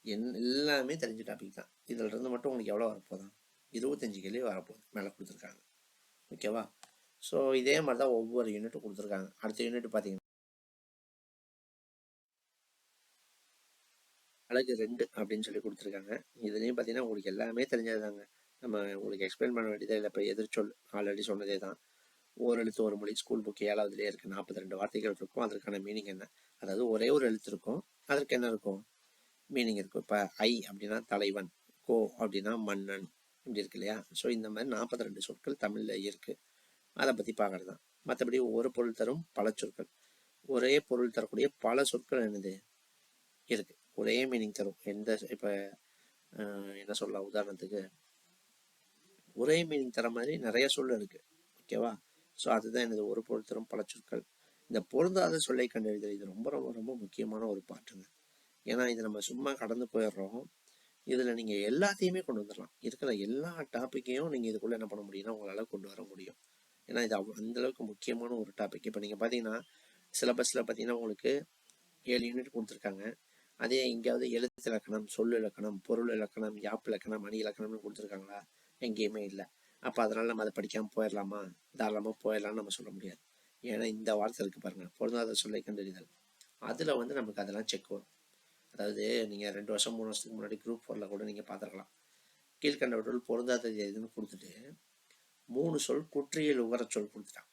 எல்லாமே தெரிஞ்ச டாபிக் தான். இதில் இருந்து மட்டும் உங்களுக்கு எவ்வளோ வரப்போதான், 25 கேள்வி வரப்போகுது மேலே கொடுத்துருக்காங்க. ஓகேவா? ஸோ இதே மாதிரி தான் ஒவ்வொரு யூனிட்டும் கொடுத்துருக்காங்க. அடுத்த யூனிட் பார்த்தீங்கன்னா அழகு 2 அப்படின்னு சொல்லி கொடுத்துருக்காங்க. இதுலேயும் பார்த்தீங்கன்னா உங்களுக்கு எல்லாமே தெரிஞ்சது தாங்க. நம்ம உங்களுக்கு எக்ஸ்பிளைன் பண்ண வேண்டியதே இல்லை. இப்போ எதிர்ச்சொல் ஆல்ரெடி சொன்னதே தான். ஓரெழுத்து ஒரு மொழி ஸ்கூல் புக் 7வதுலேயே இருக்குது. 42 வார்த்தைகள் இருக்கும். அதற்கான மீனிங் என்ன? அதாவது ஒரே ஒரு எழுத்து இருக்கும், அதற்கு என்ன இருக்கும்? மீனிங் இருக்கும். இப்போ ஐ அப்படின்னா தலைவன், கோ அப்படின்னா மன்னன், இப்படி இருக்கு இல்லையா? ஸோ இந்த மாதிரி 42 சொற்கள் தமிழில் இருக்குது. அதை பற்றி பார்க்கறது தான். மற்றபடி ஒரு பொருள் தரும் பல சொற்கள், ஒரே பொருள் தரக்கூடிய பல சொற்கள் என்னது இருக்குது. ஒரே மீனிங் தரும். எந்த இப்போ என்ன சொல்லலாம், உதாரணத்துக்கு ஒரே மீனிங் தர மாதிரி நிறைய சொல் இருக்குது. ஓகேவா? ஸோ அதுதான் எனது ஒரு பொருள் தரும் பல சொற்கள். இந்த பொருந்தாத சொல்லை கண்டறிதல் இது ரொம்ப ரொம்ப ரொம்ப முக்கியமான ஒரு பாட்டுங்க. ஏன்னா இது நம்ம சும்மா கடந்து போயிடுறோம். இதில் நீங்கள் எல்லாத்தையுமே கொண்டு வந்துடலாம். இருக்கிற எல்லா டாப்பிக்கையும் நீங்கள் இதுக்குள்ளே என்ன பண்ண முடியும்னா உங்களால் கொண்டு வர முடியும். ஏன்னா இது அந்தளவுக்கு முக்கியமான ஒரு டாபிக். இப்போ நீங்கள் பார்த்தீங்கன்னா சிலபஸில் பார்த்தீங்கன்னா உங்களுக்கு 7 யூனிட் கொடுத்துருக்காங்க. அதே எங்கேயாவது எழுத்து இலக்கணம், சொல் இலக்கணம், பொருள் இலக்கணம், யாப்பு இலக்கணம், அணி இலக்கணம்னு கொடுத்துருக்காங்களா? எங்கேயுமே இல்லை. அப்போ அதனால் நம்ம அதை படிக்காமல் போயிடலாமா? தாராளமாக போயிடலாம்னு நம்ம சொல்ல முடியாது. ஏன்னா இந்த வார்த்தை இருக்குது பாருங்கள், பொருந்தாத சொல்லை கண்டறிதல். அதில் வந்து நமக்கு அதெல்லாம் செக் வரும். அதாவது நீங்கள் 2 வருஷம் 3 வருஷத்துக்கு முன்னாடி குரூப் 4ல் கூட நீங்கள் பார்த்துருக்கலாம். கீழ்கண்டவற்றுள் பொருந்தாதது எதுன்னு கொடுத்துட்டு 3 சொல் குற்றியல் உகரச்சொல் கொடுத்துட்டான்,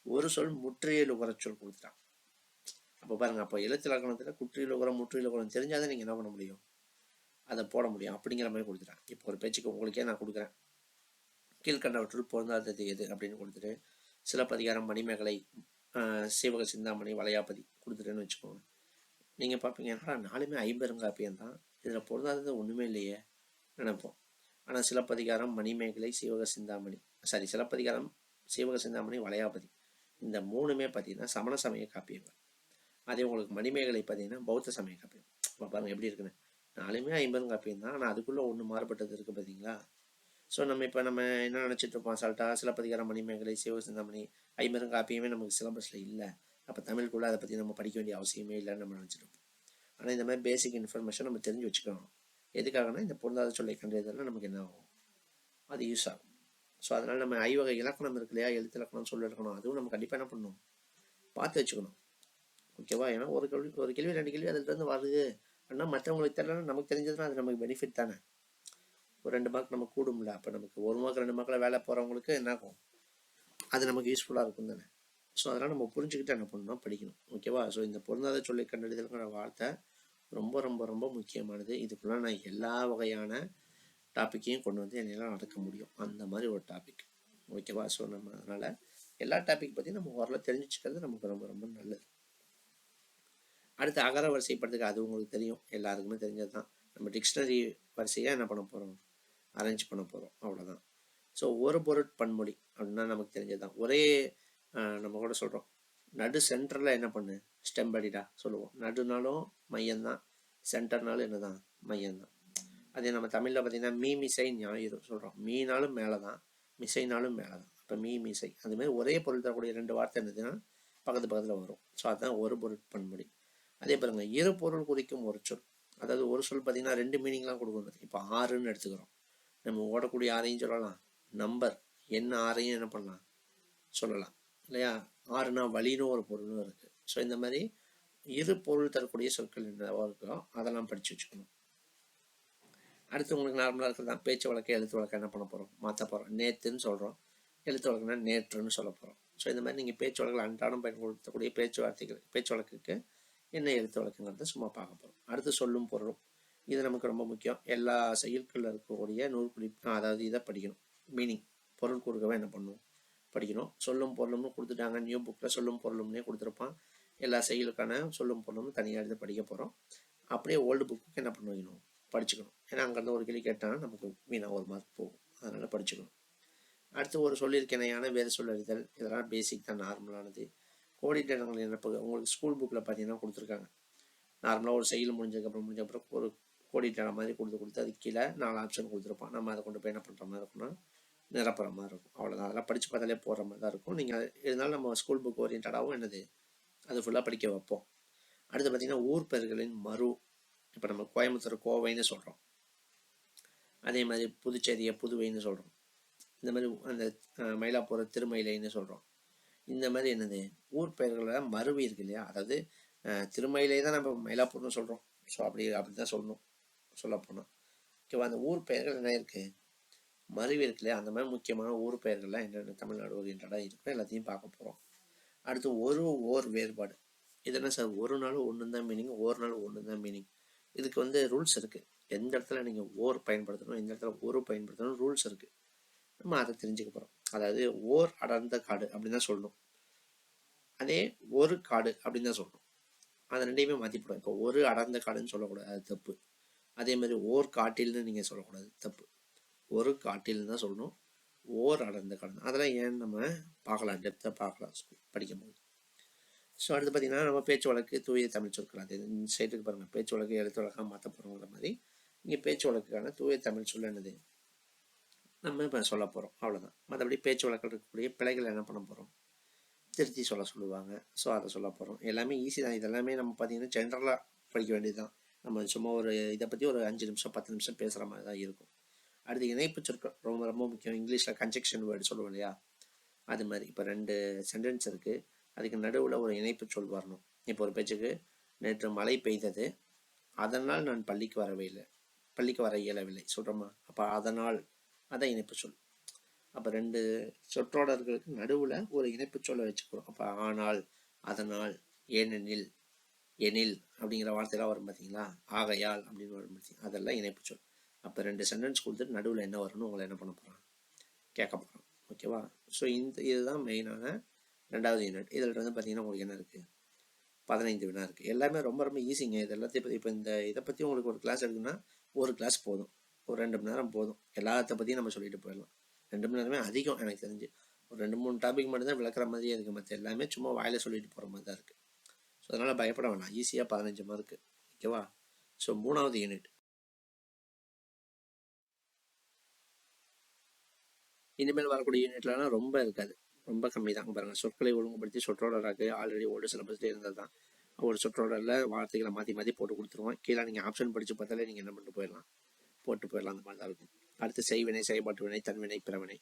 ஒரு சொல் முற்றியல் உகரச்சொல் கொடுத்துட்டான். அப்போ பாருங்கள், அப்போ எழுத்து இலக்கணத்தில் குற்றியல் உகரம் முற்றியல் உகரம் தெரிஞ்சாதான் நீங்கள் என்ன பண்ண முடியும், அதை போட முடியும். அப்படிங்கிற மாதிரி கொடுத்துட்டான். இப்போ ஒரு பேச்சுக்கு உங்களுக்கே நான் கொடுக்குறேன், கீழ்கண்டவற்றுள் பொருந்தாதது எது அப்படின்னு கொடுத்துட்டு சிலப்பதிகாரம், மணிமேகலை, சீவக சிந்தாமணி, வளையாபதி கொடுத்துட்டேன்னு வச்சுக்கோங்க. நீங்கள் பார்ப்பீங்க, என்னடா 4மே ஐம்பெருங்காப்பியம் தான், இதில் பொருந்தாதது ஒன்றுமே இல்லையே நினைப்போம். ஆனால் சிலப்பதிகாரம், மணிமேகலை, சீவக சிந்தாமணி, சிலப்பதிகாரம், சீவக சிந்தாமணி, வளையாபதி, இந்த 3மே பார்த்தீங்கன்னா சமண சமய காப்பியங்கள். அதே உங்களுக்கு மணிமேகலை பார்த்தீங்கன்னா பௌத்த சமய காப்பியம். பாருங்க எப்படி இருக்குன்னு. 4மே ஐம்பெருங்காப்பியம் தான், ஆனால் அதுக்குள்ளே ஒன்று மாறுபட்டது இருக்குது பார்த்தீங்களா? ஸோ நம்ம இப்போ நம்ம என்ன நினச்சிட்டு இருப்போம், அசால்ட்டாக சிலப்பதிகாரம், மணிமேகலை, சீவக சிந்தாமணி, ஐம்பெருங்காப்பியமே நமக்கு சிலபஸில் இல்லை, அப்போ தமிழுக்குள்ளே அதை பற்றி நம்ம படிக்க வேண்டிய அவசியமே இல்லைன்னு நம்ம நினச்சிட்டு இருப்போம். ஆனால் இந்த மாதிரி பேசிக் இன்ஃபர்மேஷன் நம்ம தெரிஞ்சு வச்சுக்கணும். எதுக்காகனா இந்த பொருந்தாத சொல்லை கண்டறிதல்னா நமக்கு என்ன ஆகும், அது யூஸ் ஆகும். ஸோ அதனால் நம்ம ஐவகை இலக்கணம் இருக்கு இல்லையா, எழுத்து இலக்கணம், சொல்ல இலக்கணம், அதுவும் நம்ம கண்டிப்பாக என்ன பண்ணணும், பார்த்து வச்சுக்கணும். ஓகேவா? ஏன்னா ஒரு கேள்வி 2 கேள்வி அதுலேருந்து வருது அப்படின்னா மற்றவங்களுக்கு தெரியலன்னா நமக்கு தெரிஞ்சதுன்னா அது நமக்கு பெனிஃபிட் தானே. ஒரு 2 மார்க் நம்ம கூடும்ல. அப்போ நமக்கு 1 மார்க் 2 மார்க்கில் வேலை போகிறவங்களுக்கு என்ன ஆகும், அது நமக்கு யூஸ்ஃபுல்லாக இருக்கும் தானே. ஸோ அதனால் நம்ம புரிஞ்சுக்கிட்டு என்ன பண்ணணும், படிக்கணும். ஓகேவா? ஸோ இந்த பொருந்தாத சொல்லை கண்டறிதல்ங்கிற வார்த்தை ரொம்ப ரொம்ப ரொம்ப முக்கியமானது. இதுக்குள்ளே நான் எல்லா வகையான டாப்பிக்கையும் கொண்டு வந்து என்னெல்லாம் நடக்க முடியும், அந்த மாதிரி ஒரு டாபிக். ஓகேவா? ஸோ நம்ம அதனால் எல்லா டாபிக் பற்றி நம்ம ஓரளவு தெரிஞ்சு வச்சுக்கிறது நமக்கு ரொம்ப ரொம்ப நல்லது. அடுத்து அகர வரிசைப்படுத்துக்கு அது உங்களுக்கு தெரியும், எல்லாருக்குமே தெரிஞ்சது தான். நம்ம டிக்ஷனரி வரிசையாக என்ன பண்ண போகிறோம், அரேஞ்ச் பண்ண போகிறோம், அவ்வளோதான். ஸோ ஒரு பொருட் பன்மொழி அப்படின்னா நமக்கு தெரிஞ்சது தான். ஒரே நம்ம கூட சொல்கிறோம், நடு சென்டரில் என்ன பண்ணு, ஸ்டெம்படிடா சொல்லுவோம். நடுனாலும் மையம்தான், சென்டர்னாலும் என்ன தான், மையம்தான். அதே நம்ம தமிழில் பார்த்தீங்கன்னா மீ மிசை ஞாயிறு சொல்கிறோம். மீனாலும் மேலே தான், மிசைனாலும் மேலே தான். இப்போ மீ மிசை அதுமாதிரி ஒரே பொருள் தரக்கூடிய 2 வார்த்தை என்னதுன்னா பக்கத்து பக்கத்தில் வரும். ஸோ அதுதான் ஒரு பொருட் பன்மொழி. அதே பாருங்க, இரு பொருள் குறிக்கும் ஒரு சொல். அதாவது ஒரு சொல் பார்த்தீங்கன்னா 2 மீனிங்லாம் கொடுக்கணும். இப்போ 6ன்னு எடுத்துக்கிறோம், நம்ம ஓடக்கூடிய 6ஐயும் சொல்லலாம், நம்பர் என்ன 6ஐயும் என்ன பண்ணலாம் சொல்லலாம் இல்லையா? 6னா வழின்னு ஒரு பொருளும் இருக்குது. ஸோ இந்த மாதிரி இரு பொருள் தரக்கூடிய சொற்கள் என்னவோ இருக்கோ அதெல்லாம் படித்து வச்சுக்கணும். அடுத்து உங்களுக்கு நார்மலாக இருக்கிறது தான் பேச்சு வழக்கு, எழுத்து வழக்கு என்ன பண்ண போகிறோம், மாற்ற போகிறோம். நேற்றுன்னு சொல்கிறோம், எழுத்து வழக்குனா நேற்றுன்னு சொல்ல போகிறோம். ஸோ இந்த மாதிரி நீங்கள் பேச்சு வழக்கில் அன்றாடம் பயன்படுத்தக்கூடிய பேச்சு வழக்குக்கு என்ன எழுத்து வழக்குங்கிறத சும்மா பார்க்க போகிறோம். அடுத்து சொல்லும் பொருளும், இது நமக்கு ரொம்ப முக்கியம். எல்லா செயல்களில் இருக்கக்கூடிய நூற்குறிப்பு, அதாவது இதை படிக்கணும். மீனிங், பொருள் கொடுக்கவே என்ன பண்ணணும், படிக்கணும். சொல்லும் பொருளும்னு கொடுத்துட்டாங்க, நியூ புக்கில் சொல்லும் பொருளும்னே கொடுத்துருப்பான். எல்லா செயலுக்கான சொல்லும் பொருளும் தனியாக எடுத்து படிக்க போகிறோம். அப்படியே ஓல்டு புக்கு என்ன பண்ண வைக்கணும், படிச்சுக்கணும். ஏன்னா அங்கேருந்து ஒரு கேள்வி கேட்டாங்கன்னா நமக்கு வீணாக 1 மார்க் போகும், அதனால் படிச்சுக்கணும். அடுத்து ஒரு சொல்லியிருக்கணையான வேறு சொல்லறிதல், இதெல்லாம் பேசிக் தான், நார்மலானது. கோடிட்டங்கள் நிரப்புக உங்களுக்கு ஸ்கூல் புக்கில் பார்த்தீங்கன்னா கொடுத்துருக்காங்க. நார்மலாக ஒரு செயல் முடிஞ்ச அப்புறம் ஒரு கோடிட்டை மாதிரி கொடுத்து அது கீழே 4 ஆப்ஷன் கொடுத்துருப்பான். நம்ம அதை கொண்டு போய் என்ன பண்ணுற மாதிரி இருக்கும்னா நிரப்புற மாதிரி இருக்கும். அவ்வளோதான். அதெல்லாம் படித்து பார்த்தாலே போகிற மாதிரி தான் இருக்கும். நீங்கள் இருந்தாலும் நம்ம ஸ்கூல் புக் ஓரியன்டாகவும் என்னது அது ஃபுல்லாக படிக்க வைப்போம். அடுத்து பார்த்தீங்கன்னா ஊர் பெயர்களின் மறு. இப்போ நம்ம கோயம்புத்தூர் கோவைன்னு சொல்கிறோம், அதே மாதிரி புதுச்சேரியை புதுவைன்னு சொல்கிறோம். இந்த மாதிரி அந்த மயிலாப்பூர் திருமயிலைன்னு சொல்கிறோம். இந்த மாதிரி என்னது ஊர் பெயர்களை மருவி இருக்கு இல்லையா, அதாவது திருமயிலை தான் நம்ம மயிலாப்பூர்னு சொல்கிறோம். ஸோ அப்படி தான் சொல்லணும் சொல்லப்போனால். ஓகேவா, அந்த ஊர் பெயர்கள் என்ன இருக்குது, மருவி இருக்கு இல்லையா, அந்த மாதிரி முக்கியமான ஊர் பெயர்கள்லாம் என்னென்ன தமிழ்நாடு ஓரியன்டாக இருக்கும் எல்லாத்தையும் பார்க்க போகிறோம். அடுத்து ஓர் வேறுபாடு. இது என்ன சார், ஒரு நாள் ஒன்று தான் மீனிங், ஒரு நாள் ஒன்று தான் மீனிங். இதுக்கு ரூல்ஸ் இருக்குது. எந்த இடத்துல நீங்கள் ஓர் பயன்படுத்தணும், எந்த இடத்துல ஒரு பயன்படுத்தணும், ரூல்ஸ் இருக்குது. நம்ம அதை தெரிஞ்சுக்க போகிறோம். அதாவது ஓர் அடர்ந்த காடு அப்படின்னு தான் சொல்லணும், அதே ஒரு காடு அப்படின்னு தான் சொல்லணும். அதை ரெண்டையுமே மாற்றிப்படும். இப்போ ஒரு அடர்ந்த காடுன்னு சொல்லக்கூடாது, அது தப்பு. அதே மாதிரி ஓர் காட்டில்னு நீங்கள் சொல்லக்கூடாது, தப்பு. ஒரு காட்டில்னு தான் சொல்லணும், ஓர் அடர்ந்த காடு. அதெல்லாம் ஏன்னு நம்ம பார்க்கலாம், டெப்த்தாக பார்க்கலாம் படிக்கும்போது. ஸோ அடுத்து பார்த்தீங்கன்னா நம்ம பேச்சு வழக்கு தூய தமிழ் சொற்கள். அது இந்த சைட்டுக்கு பாருங்கள், பேச்சு வழக்கு எழுத்து வழக்காக மாற்ற போகிறோங்கிற மாதிரி இங்கே பேச்சு வழக்குக்கான தூய தமிழ் சொல் என்னது நம்ம இப்போ சொல்ல போகிறோம், அவ்வளோதான். மற்றபடி பேச்சு வழக்கில் இருக்கக்கூடிய பிழைகள் என்ன பண்ண போகிறோம், திருத்தி சொல்லுவாங்க. ஸோ அதை சொல்ல போகிறோம். எல்லாமே ஈஸி தான். இதெல்லாமே நம்ம பார்த்தீங்கன்னா ஜென்ரலாக படிக்க வேண்டியது தான். நம்ம சும்மா ஒரு இதை பற்றி ஒரு 5 நிமிஷம் 10 நிமிஷம் பேசுகிற மாதிரி தான் இருக்கும். அடுத்து இணைப்பு சொற்கள் ரொம்ப ரொம்ப முக்கியம். இங்கிலீஷில் கன்ஜெக்ஷன் வேர்டு சொல்லுவோம் இல்லையா, அது மாதிரி இப்போ 2 சென்டென்ஸ் இருக்குது, அதுக்கு நடுவில் ஒரு இணைப்பு சொல் வரணும். இப்போ ஒரு பேச்சுக்கு நேற்று மழை பெய்தது, அதனால் நான் பள்ளிக்கு வர இயலவில்லை சொல்கிறோமா, அப்போ அதனால் அதான் இணைப்பு சொல். அப்போ 2 சொற்றொடர்களுக்கு நடுவில் ஒரு இணைப்பு சொல்லை வச்சுக்கிறோம். அப்போ ஆனால், அதனால், ஏனெனில், எனில் அப்படிங்கிற வார்த்தையெல்லாம் வரும் பார்த்தீங்களா, ஆகையால் அப்படின்னு வரும் பார்த்தீங்களா, அதெல்லாம் இணைப்பு சொல். அப்போ 2 சென்டென்ஸ் கொடுத்துட்டு நடுவில் என்ன வரணும் உங்களை என்ன பண்ண போகிறோம், கேட்க போகிறோம். ஓகேவா. ஸோ இதுதான் மெயினான 2வது யூனிட். இதில் பார்த்தீங்கன்னா உங்களுக்கு என்ன இருக்குது, 15 வினா இருக்குது. எல்லாமே ரொம்ப ரொம்ப ஈஸிங்க. இது எல்லாத்தையும் பற்றி இப்போ இதை பற்றி உங்களுக்கு ஒரு கிளாஸ் எடுக்குன்னா ஒரு கிளாஸ் போதும், ஒரு 2 மணி நேரம் போதும். எல்லாத்த பற்றியும் நம்ம சொல்லிட்டு போயிடலாம். 2 மணி நேரமே அதிகம் எனக்கு தெரிஞ்சு. ஒரு 2-3 டாபிக் மட்டும் தான் விளக்குற மாதிரியே இருக்குது, மற்ற எல்லாமே சும்மா வாயில சொல்லிட்டு போகிற மாதிரி தான் இருக்குது. ஸோ அதனால் பயப்பட வேணாம், ஈஸியாக 15 மார்க்கு. ஓகேவா. ஸோ 3வது யூனிட். இனிமேல் வரக்கூடிய யூனிட்லாம் ரொம்ப இருக்காது, ரொம்ப கம்மி தான். பாருங்கள், சொற்களை ஒழுங்குபடுத்தி சொற்றொடராக ஆல்ரெடி ஓல்டு சிலபஸ்லேயே இருந்தது தான். ஒரு சொற்றொடரில் வார்த்தைகளை மாற்றி போட்டு கொடுத்துருவோம். கீழே நீங்கள் ஆப்ஷன் படித்து பார்த்தாலே நீங்கள் என்ன பண்ணிட்டு போட்டு போயிடலாம், அந்த மாதிரி தான் இருக்கும். அடுத்து செய்வினை, செயல்பாட்டு வினை, தன்வினை, பிறவினை,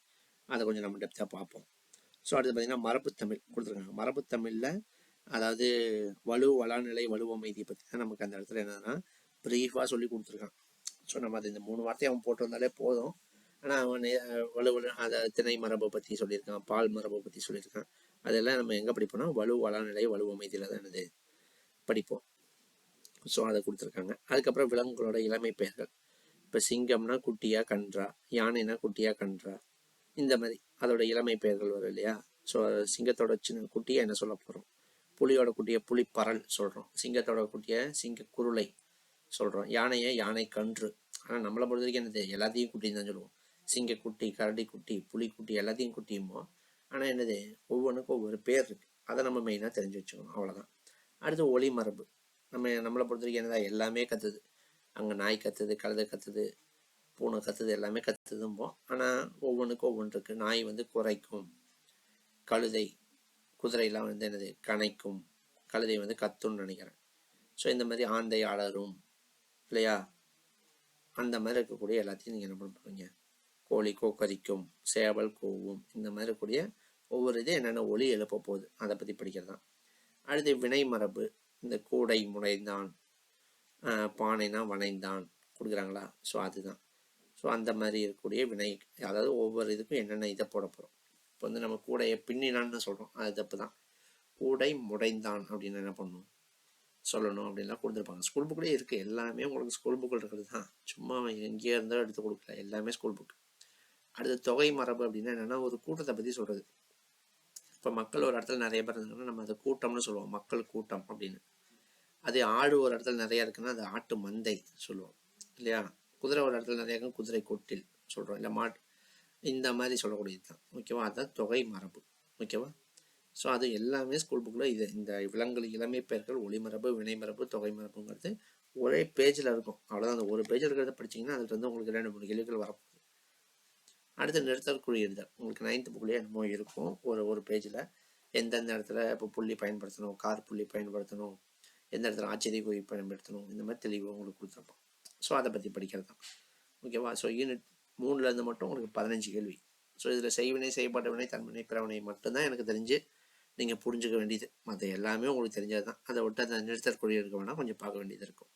அதை கொஞ்சம் நம்ம டெப்த்தாக பார்ப்போம். ஸோ அடுத்து பார்த்தீங்கன்னா மரபு தமிழ் கொடுத்துருக்காங்க. மரபு தமிழில் அதாவது வளாநிலை, வலுவமைதியை பற்றி தான் நமக்கு அந்த இடத்துல என்னன்னா ப்ரீஃபாக சொல்லி கொடுத்துருக்கான். ஸோ நம்ம அது இந்த 3 வார்த்தையை அவன் போட்டு வந்தாலே போதும். ஆனால் அவன் அதை திணை மரபை பற்றி சொல்லியிருக்கான், பால் மரபை பற்றி சொல்லியிருக்கான். அதெல்லாம் நம்ம எங்கே படிப்போம்னா வளாநிலை, வலுவமைதியில் தான் என்னது படிப்போம். ஸோ அதை கொடுத்துருக்காங்க. அதுக்கப்புறம் விலங்குகளோட இளமை பெயர்கள். இப்போ சிங்கம்னா குட்டியா கன்றா, யானைனா குட்டியா கன்றா, இந்த மாதிரி அதோட இளமை பெயர்கள் வரும் இல்லையா. ஸோ சிங்கத்தோட சின்ன குட்டியை என்ன சொல்ல போகிறோம், புலியோட குட்டியை புலிப்பரல் சொல்கிறோம், சிங்கத்தோட குட்டியை சிங்க குருளை சொல்கிறோம், யானையை யானை கன்று. ஆனால் நம்மளை பொறுத்த வரைக்கும் என்னது எல்லாத்தையும் குட்டின்னு தான் சொல்லுவோம். சிங்கக்குட்டி, கரடி குட்டி, புலிக்குட்டி எல்லாத்தையும் குட்டியுமோ. ஆனால் என்னது ஒவ்வொன்றுக்கும் ஒவ்வொரு பேர் இருக்குது, அதை நம்ம மெயினாக தெரிஞ்சு வச்சுக்கணும், அவ்வளோதான். அடுத்து ஒளி மரபு. நம்மளை பொறுத்த வரைக்கும் என்னதான் எல்லாமே கற்றுது. அங்கே நாய் கற்றுது, கழுதை கற்றுது, பூனை கற்றுது, எல்லாமே கற்றுதும்போம். ஆனால் ஒவ்வொன்றுக்கும் ஒவ்வொன்று இருக்குது. நாய் குறைக்கும், கழுதை குதிரையெல்லாம் என்னது கணைக்கும், கழுதை கத்துன்னு நினைக்கிறேன். ஸோ இந்த மாதிரி ஆந்தை அலரும் இல்லையா, அந்த மாதிரி இருக்கக்கூடிய எல்லாத்தையும் நீங்கள் என்ன பண்ணுறீங்க, கோழி கோக்கரிக்கும், சேவல் கோவும், இந்த மாதிரி இருக்கக்கூடிய ஒவ்வொரு இது என்னென்ன ஒலி எழுப்ப போகுது அதை பற்றி படிக்கிறது தான். அடுத்து வினை மரபு. இந்த கூடை முனைந்தான், பானைனா வனைந்தான் கொடுக்குறாங்களா, ஸோ அதுதான். ஸோ அந்த மாதிரி இருக்கக்கூடிய வினை, அதாவது ஒவ்வொரு இதுக்கும் என்னென்ன இதை போட போகிறோம். இப்போ நம்ம கூடையை பின்னினான்னு சொல்கிறோம், அது தப்பு தான். கூடை முடைந்தான் அப்படின்னு என்ன பண்ணணும் சொல்லணும் அப்படின்லாம் கொடுத்துருப்பாங்க. ஸ்கூல் புக்லேயே இருக்குது, எல்லாமே உங்களுக்கு ஸ்கூல் புக்கில் இருக்கிறது தான், சும்மா எங்கேயோ இருந்தாலும் எடுத்து கொடுக்கல, எல்லாமே ஸ்கூல் புக். அடுத்து தொகை மரபு அப்படின்னா என்னென்னா ஒரு கூட்டத்தை பற்றி சொல்கிறது. இப்போ மக்கள் ஒரு இடத்துல நிறைய பேர் இருந்தாங்கன்னா நம்ம அதை கூட்டம்னு சொல்லுவோம், மக்கள் கூட்டம் அப்படின்னு. அதே ஆடு ஒரு இடத்துல நிறையா இருக்குன்னா அது ஆட்டு மந்தை சொல்லுவோம் இல்லையா. குதிரை ஒரு இடத்துல நிறையா இருக்கும், குதிரை கொட்டில் சொல்கிறோம், இல்லை மாட்டு, இந்த மாதிரி சொல்லக்கூடியது தான். ஓகேவா, அதுதான் தொகை மரபு. ஓகேவா. ஸோ அது எல்லாமே ஸ்கூல் புக்கில் இது இந்த விலங்குகள் இளமை பெயர்கள், ஒளிமரபு, வினைமரபு, தொகை மரபுங்கிறது ஒரே பேஜில் இருக்கும், அவ்வளோதான். அந்த ஒரு பேஜில் இருக்கிறத படிச்சிங்கன்னா அதுலேருந்து உங்களுக்கு 2-3 கேள்விகள் வரப்போகுது. அடுத்து நிறுத்தல் குறியிடுதல் உங்களுக்கு 9th புக்லேயே என்னமோ இருக்கும். ஒரு பேஜில் எந்தெந்த இடத்துல இப்போ புள்ளி பயன்படுத்தணும், கார் புள்ளி பயன்படுத்தணும், எந்த இடத்துல ஆச்சரிய குறி பயன்படுத்தணும், இந்த மாதிரி தெளிவாக உங்களுக்கு கொடுத்துருப்போம். ஸோ அதை பற்றி படிக்கிறது தான். ஓகேவா. ஸோ யூனிட் 3லேருந்து மட்டும் உங்களுக்கு 15 கேள்வி. ஸோ இதில் செய்வினை, செய்யப்பட்ட வினை, தன்வினை, பிறவினை மட்டும்தான் எனக்கு தெரிஞ்சு நீங்கள் புரிஞ்சுக்க வேண்டியது. மற்ற எல்லாமே உங்களுக்கு தெரிஞ்சது தான். அதை விட்டு அந்த நிறுத்தற் குறி இருக்க வேணால் கொஞ்சம் பார்க்க வேண்டியது இருக்கும்.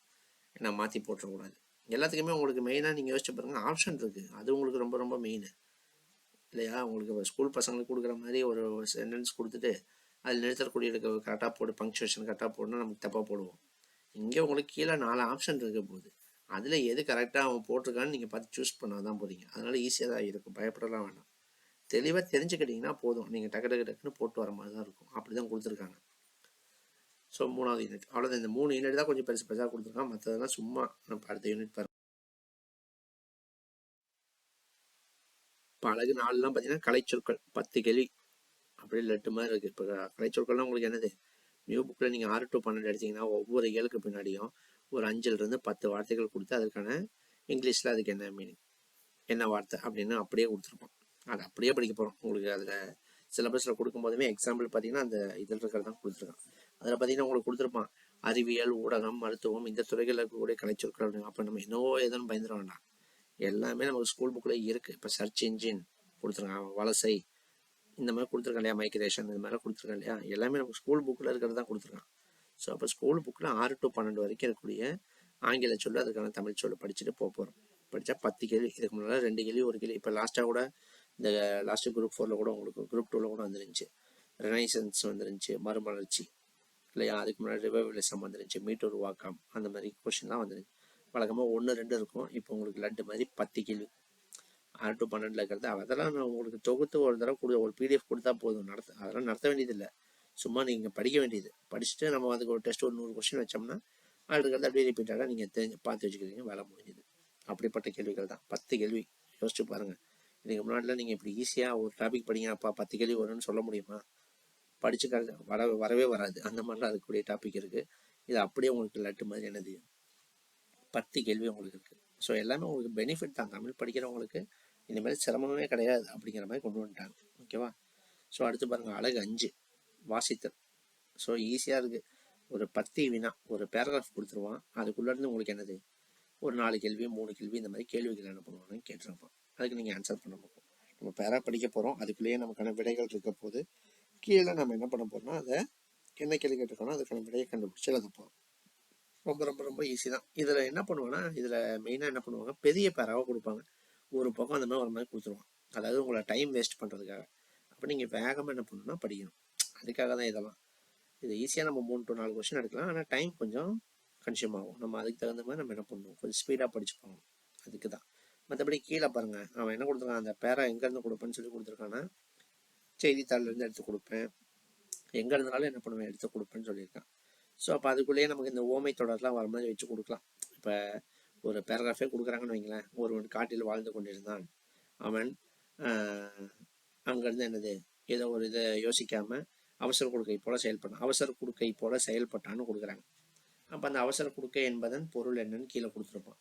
ஏன்னா மாற்றி போட்டுறக்கூடாது. எல்லாத்துக்குமே உங்களுக்கு மெயினாக நீங்கள் யோசிச்சு பாருங்கள், ஆப்ஷன் இருக்குது. அது உங்களுக்கு ரொம்ப ரொம்ப மெயின் இல்லையா? உங்களுக்கு ஸ்கூல் பசங்களுக்கு கொடுக்குற மாதிரி ஒரு சென்டென்ஸ் கொடுத்துட்டு அதில் நிறுத்தக்கூடிய கரெக்டாக போடு, பங்க்சுவேஷன் கரெக்டாக போடணும், நமக்கு தப்பாக போடுவோம். இங்கே உங்களுக்கு கீழே 4 ஆப்ஷன் இருக்க போகுது. அதில் எது கரெக்டாக அவன் போட்டிருக்கான்னு நீங்கள் பார்த்து சூஸ் பண்ண தான் போகிறீங்க. அதனால் ஈஸியாக தான் இருக்கும், பயப்படலாம் வேண்டாம். தெளிவாக தெரிஞ்சுக்கிட்டிங்கன்னா போதும், நீங்கள் டக்குன்னு போட்டு வர மாதிரி தான் இருக்கும். அப்படி தான் கொடுத்துருக்காங்க. ஸோ 3வது யூனிட் அவ்வளோதான். இந்த 3 யூனிட் தான் கொஞ்சம் பெருசு பெருசாக கொடுத்துருக்கான். மற்றதெல்லாம் சும்மா நம்ம அடுத்த யூனிட் பாருங்க. இப்போ அழகு 4லாம் பார்த்தீங்கன்னா கலைச்சொற்கள் 10 கேள்வி அப்படியே லெட்டு மாதிரி இருக்குது. இப்போ கலைச்சொற்கள்லாம் உங்களுக்கு என்னது, நியூ புக்கில் நீங்கள் 6 to 12 எடுத்தீங்கன்னா ஒவ்வொரு ஏழுக்கு பின்னாடியும் ஒரு 5லிருந்து 10 வார்த்தைகள் கொடுத்து அதுக்கான இங்கிலீஷில் அதுக்கு என்ன மீனிங், என்ன வார்த்தை அப்படின்னு அப்படியே கொடுத்துருப்போம். அதை அப்படியே படிக்க போகிறோம். உங்களுக்கு அதில் சிலபஸில் கொடுக்கும்போதுமே எக்ஸாம்பிள் பார்த்தீங்கன்னா அந்த இதில் இருக்கிறது தான் கொடுத்துருக்கான். அதில் பார்த்தீங்கன்னா உங்களுக்கு கொடுத்துருப்பான் அறிவியல், ஊடகம், மருத்துவம், இந்த துறைகளில் இருக்கக்கூடிய கலைச்சொற்கள். அப்போ நம்ம என்னவோ எதுன்னு பயந்துட வேண்டாம், எல்லாமே நமக்கு ஸ்கூல் புக்கில் இருக்குது. இப்போ சர்ச் இன்ஜின் கொடுத்துருக்கான், வலசை, இந்த மாதிரி கொடுத்துருக்கான் இல்லையா, மைக்ரேஷன், இந்த மாதிரிலாம் கொடுத்துருக்கான் இல்லையா, எல்லாமே நமக்கு ஸ்கூல் புக்கில் இருக்கிறது தான் கொடுத்துருக்கான். ஸோ அப்போ ஸ்கூல் புக்கில் 6 to 12 வரைக்கும் இருக்கக்கூடிய ஆங்கில சொல்லு, அதுக்கான தமிழ் சொல்லு படிச்சுட்டு போகிறோம். படித்தா 10 கேள்வி. இதுக்கு முன்னால் 2 கேள்வி 1 கேள்வி. இப்போ லாஸ்ட்டாக கூட இந்த லாஸ்ட்டு குரூப் 4ல் கூட உங்களுக்கு குரூப் 2ல் கூட வந்துருந்துச்சு. ரெனைசன்ஸ் வந்துருந்துச்சு, மறுமலர்ச்சி இல்லையா, அதுக்கு முன்னாடி ரிவைவலிசம் வந்துருந்துச்சு, மீட்டுருவாக்கம், அந்த மாதிரி கொஸ்டின்லாம் வந்துருந்துச்சு. வழக்கமாக 1 2 இருக்கும். இப்போ உங்களுக்கு லட்டு மாதிரி 10 கேள்வி 6 to 12 இருக்கிறது. அதெல்லாம் நான் உங்களுக்கு தொகுத்து ஒரு தடவை ஒரு பிடிஎஃப் கொடுத்தா போதும். அதெல்லாம் நடத்த வேண்டியதில்லை, சும்மா நீங்கள் படிக்க வேண்டியது. படிச்சுட்டு நம்ம அதுக்கு ஒரு டெஸ்ட் ஒரு 100 கொஸ்டின் வச்சோம்னா அதுக்கு அப்படியே ரிப்பீட்டாக நீங்கள் பார்த்து வச்சுக்கிறீங்க, வேலை முடிஞ்சுது. அப்படிப்பட்ட கேள்விகள் தான் 10 கேள்வி. யோசிச்சு பாருங்கள். இதுக்கு முன்னாடிலாம் நீங்கள் இப்படி ஈஸியாக ஒரு டாபிக் படிங்க, அப்பா 10 கேள்வி வரும்னு சொல்ல முடியுமா? படிச்சு வரவே வராது. அந்த மாதிரிலாம் அதுக்குரிய டாபிக் இருக்குது. இது அப்படியே உங்களுக்கு லட்டு மாதிரி என்னது 10 கேள்வி உங்களுக்கு இருக்குது. ஸோ எல்லாமே உங்களுக்கு பெனிஃபிட் தான். தமிழ் படிக்கிறவங்களுக்கு இனிமேல் சிரமமே கிடையாது அப்படிங்கிற மாதிரி கொண்டு வந்துட்டாங்க. ஓகேவா? ஸோ அடுத்து பாருங்கள், அழகு 5 வாசித்தல். ஸோ ஈஸியாக இருக்குது. ஒரு 10 வினா, ஒரு பேராகிராஃப் கொடுத்துருவான். அதுக்குள்ளேருந்து உங்களுக்கு என்னது ஒரு 4 கேள்வி 3 கேள்வி இந்த மாதிரி கேள்விகள் என்ன பண்ணுவாங்கன்னு கேட்டிருப்போம். அதுக்கு நீங்கள் ஆன்சர் பண்ண போகிறோம். நம்ம பேரா படிக்க போகிறோம், அதுக்குள்ளேயே நமக்கான விடைகள் இருக்க போது கீழே நம்ம என்ன பண்ண போகிறோம்னா அதை என்ன கேள்வி கேட்டிருக்கோன்னா அதுக்கான விடையை கண்டுபிடிச்சி எழுத போகிறோம். ரொம்ப ரொம்ப ரொம்ப ஈஸி தான். இதில் என்ன பண்ணுவாங்கன்னா, இதில் மெயினாக என்ன பண்ணுவாங்க, பெரிய பேராவை கொடுப்பாங்க. ஒரு பக்கம் அந்த மாதிரி ஒரு மாதிரி கொடுத்துருவாங்க. அதாவது உங்களை டைம் வேஸ்ட் பண்ணுறதுக்காக. அப்போ நீங்கள் வேகமாக என்ன பண்ணணும்னா படிக்கணும். அதுக்காக தான் இதெல்லாம். இது ஈஸியாக நம்ம 3 to 4 கொஸ்டின் எடுக்கலாம். ஆனால் டைம் கொஞ்சம் கன்சியூம் ஆகும். நம்ம அதுக்கு தகுந்த மாதிரி நம்ம என்ன பண்ணணும், கொஞ்சம் ஸ்பீடாக படிச்சு போகணும். அதுக்கு தான். மற்றபடி கீழே பாருங்கள், அவன் என்ன கொடுத்துருக்கான், அந்த பேரா எங்கேருந்து கொடுப்பேன்னு சொல்லி கொடுத்துருக்கான்னா, செய்தித்தாள்லேருந்து எடுத்து கொடுப்பேன், எங்கே இருந்தாலும் என்ன பண்ணுவேன் எடுத்து கொடுப்பேன்னு சொல்லியிருக்கான். ஸோ அப்போ அதுக்குள்ளேயே நமக்கு இந்த ஓமை தொடர்லாம் வர மாதிரி வச்சு கொடுக்கலாம். இப்போ ஒரு பேராகிராஃபே கொடுக்குறாங்கன்னு வைங்களேன். ஒருவன் காட்டில் வாழ்ந்து கொண்டிருந்தான், அவன் அங்கேருந்து என்னது ஏதோ ஒரு இதை யோசிக்காமல் அவசர கொடுக்கை போல செயல்பட்டான், அவசர கொடுக்கை போல செயல்பட்டான்னு கொடுக்குறாங்க. அப்போ அந்த அவசர கொடுக்கை என்பதன் பொருள் என்னன்னு கீழே கொடுத்துருப்பான்.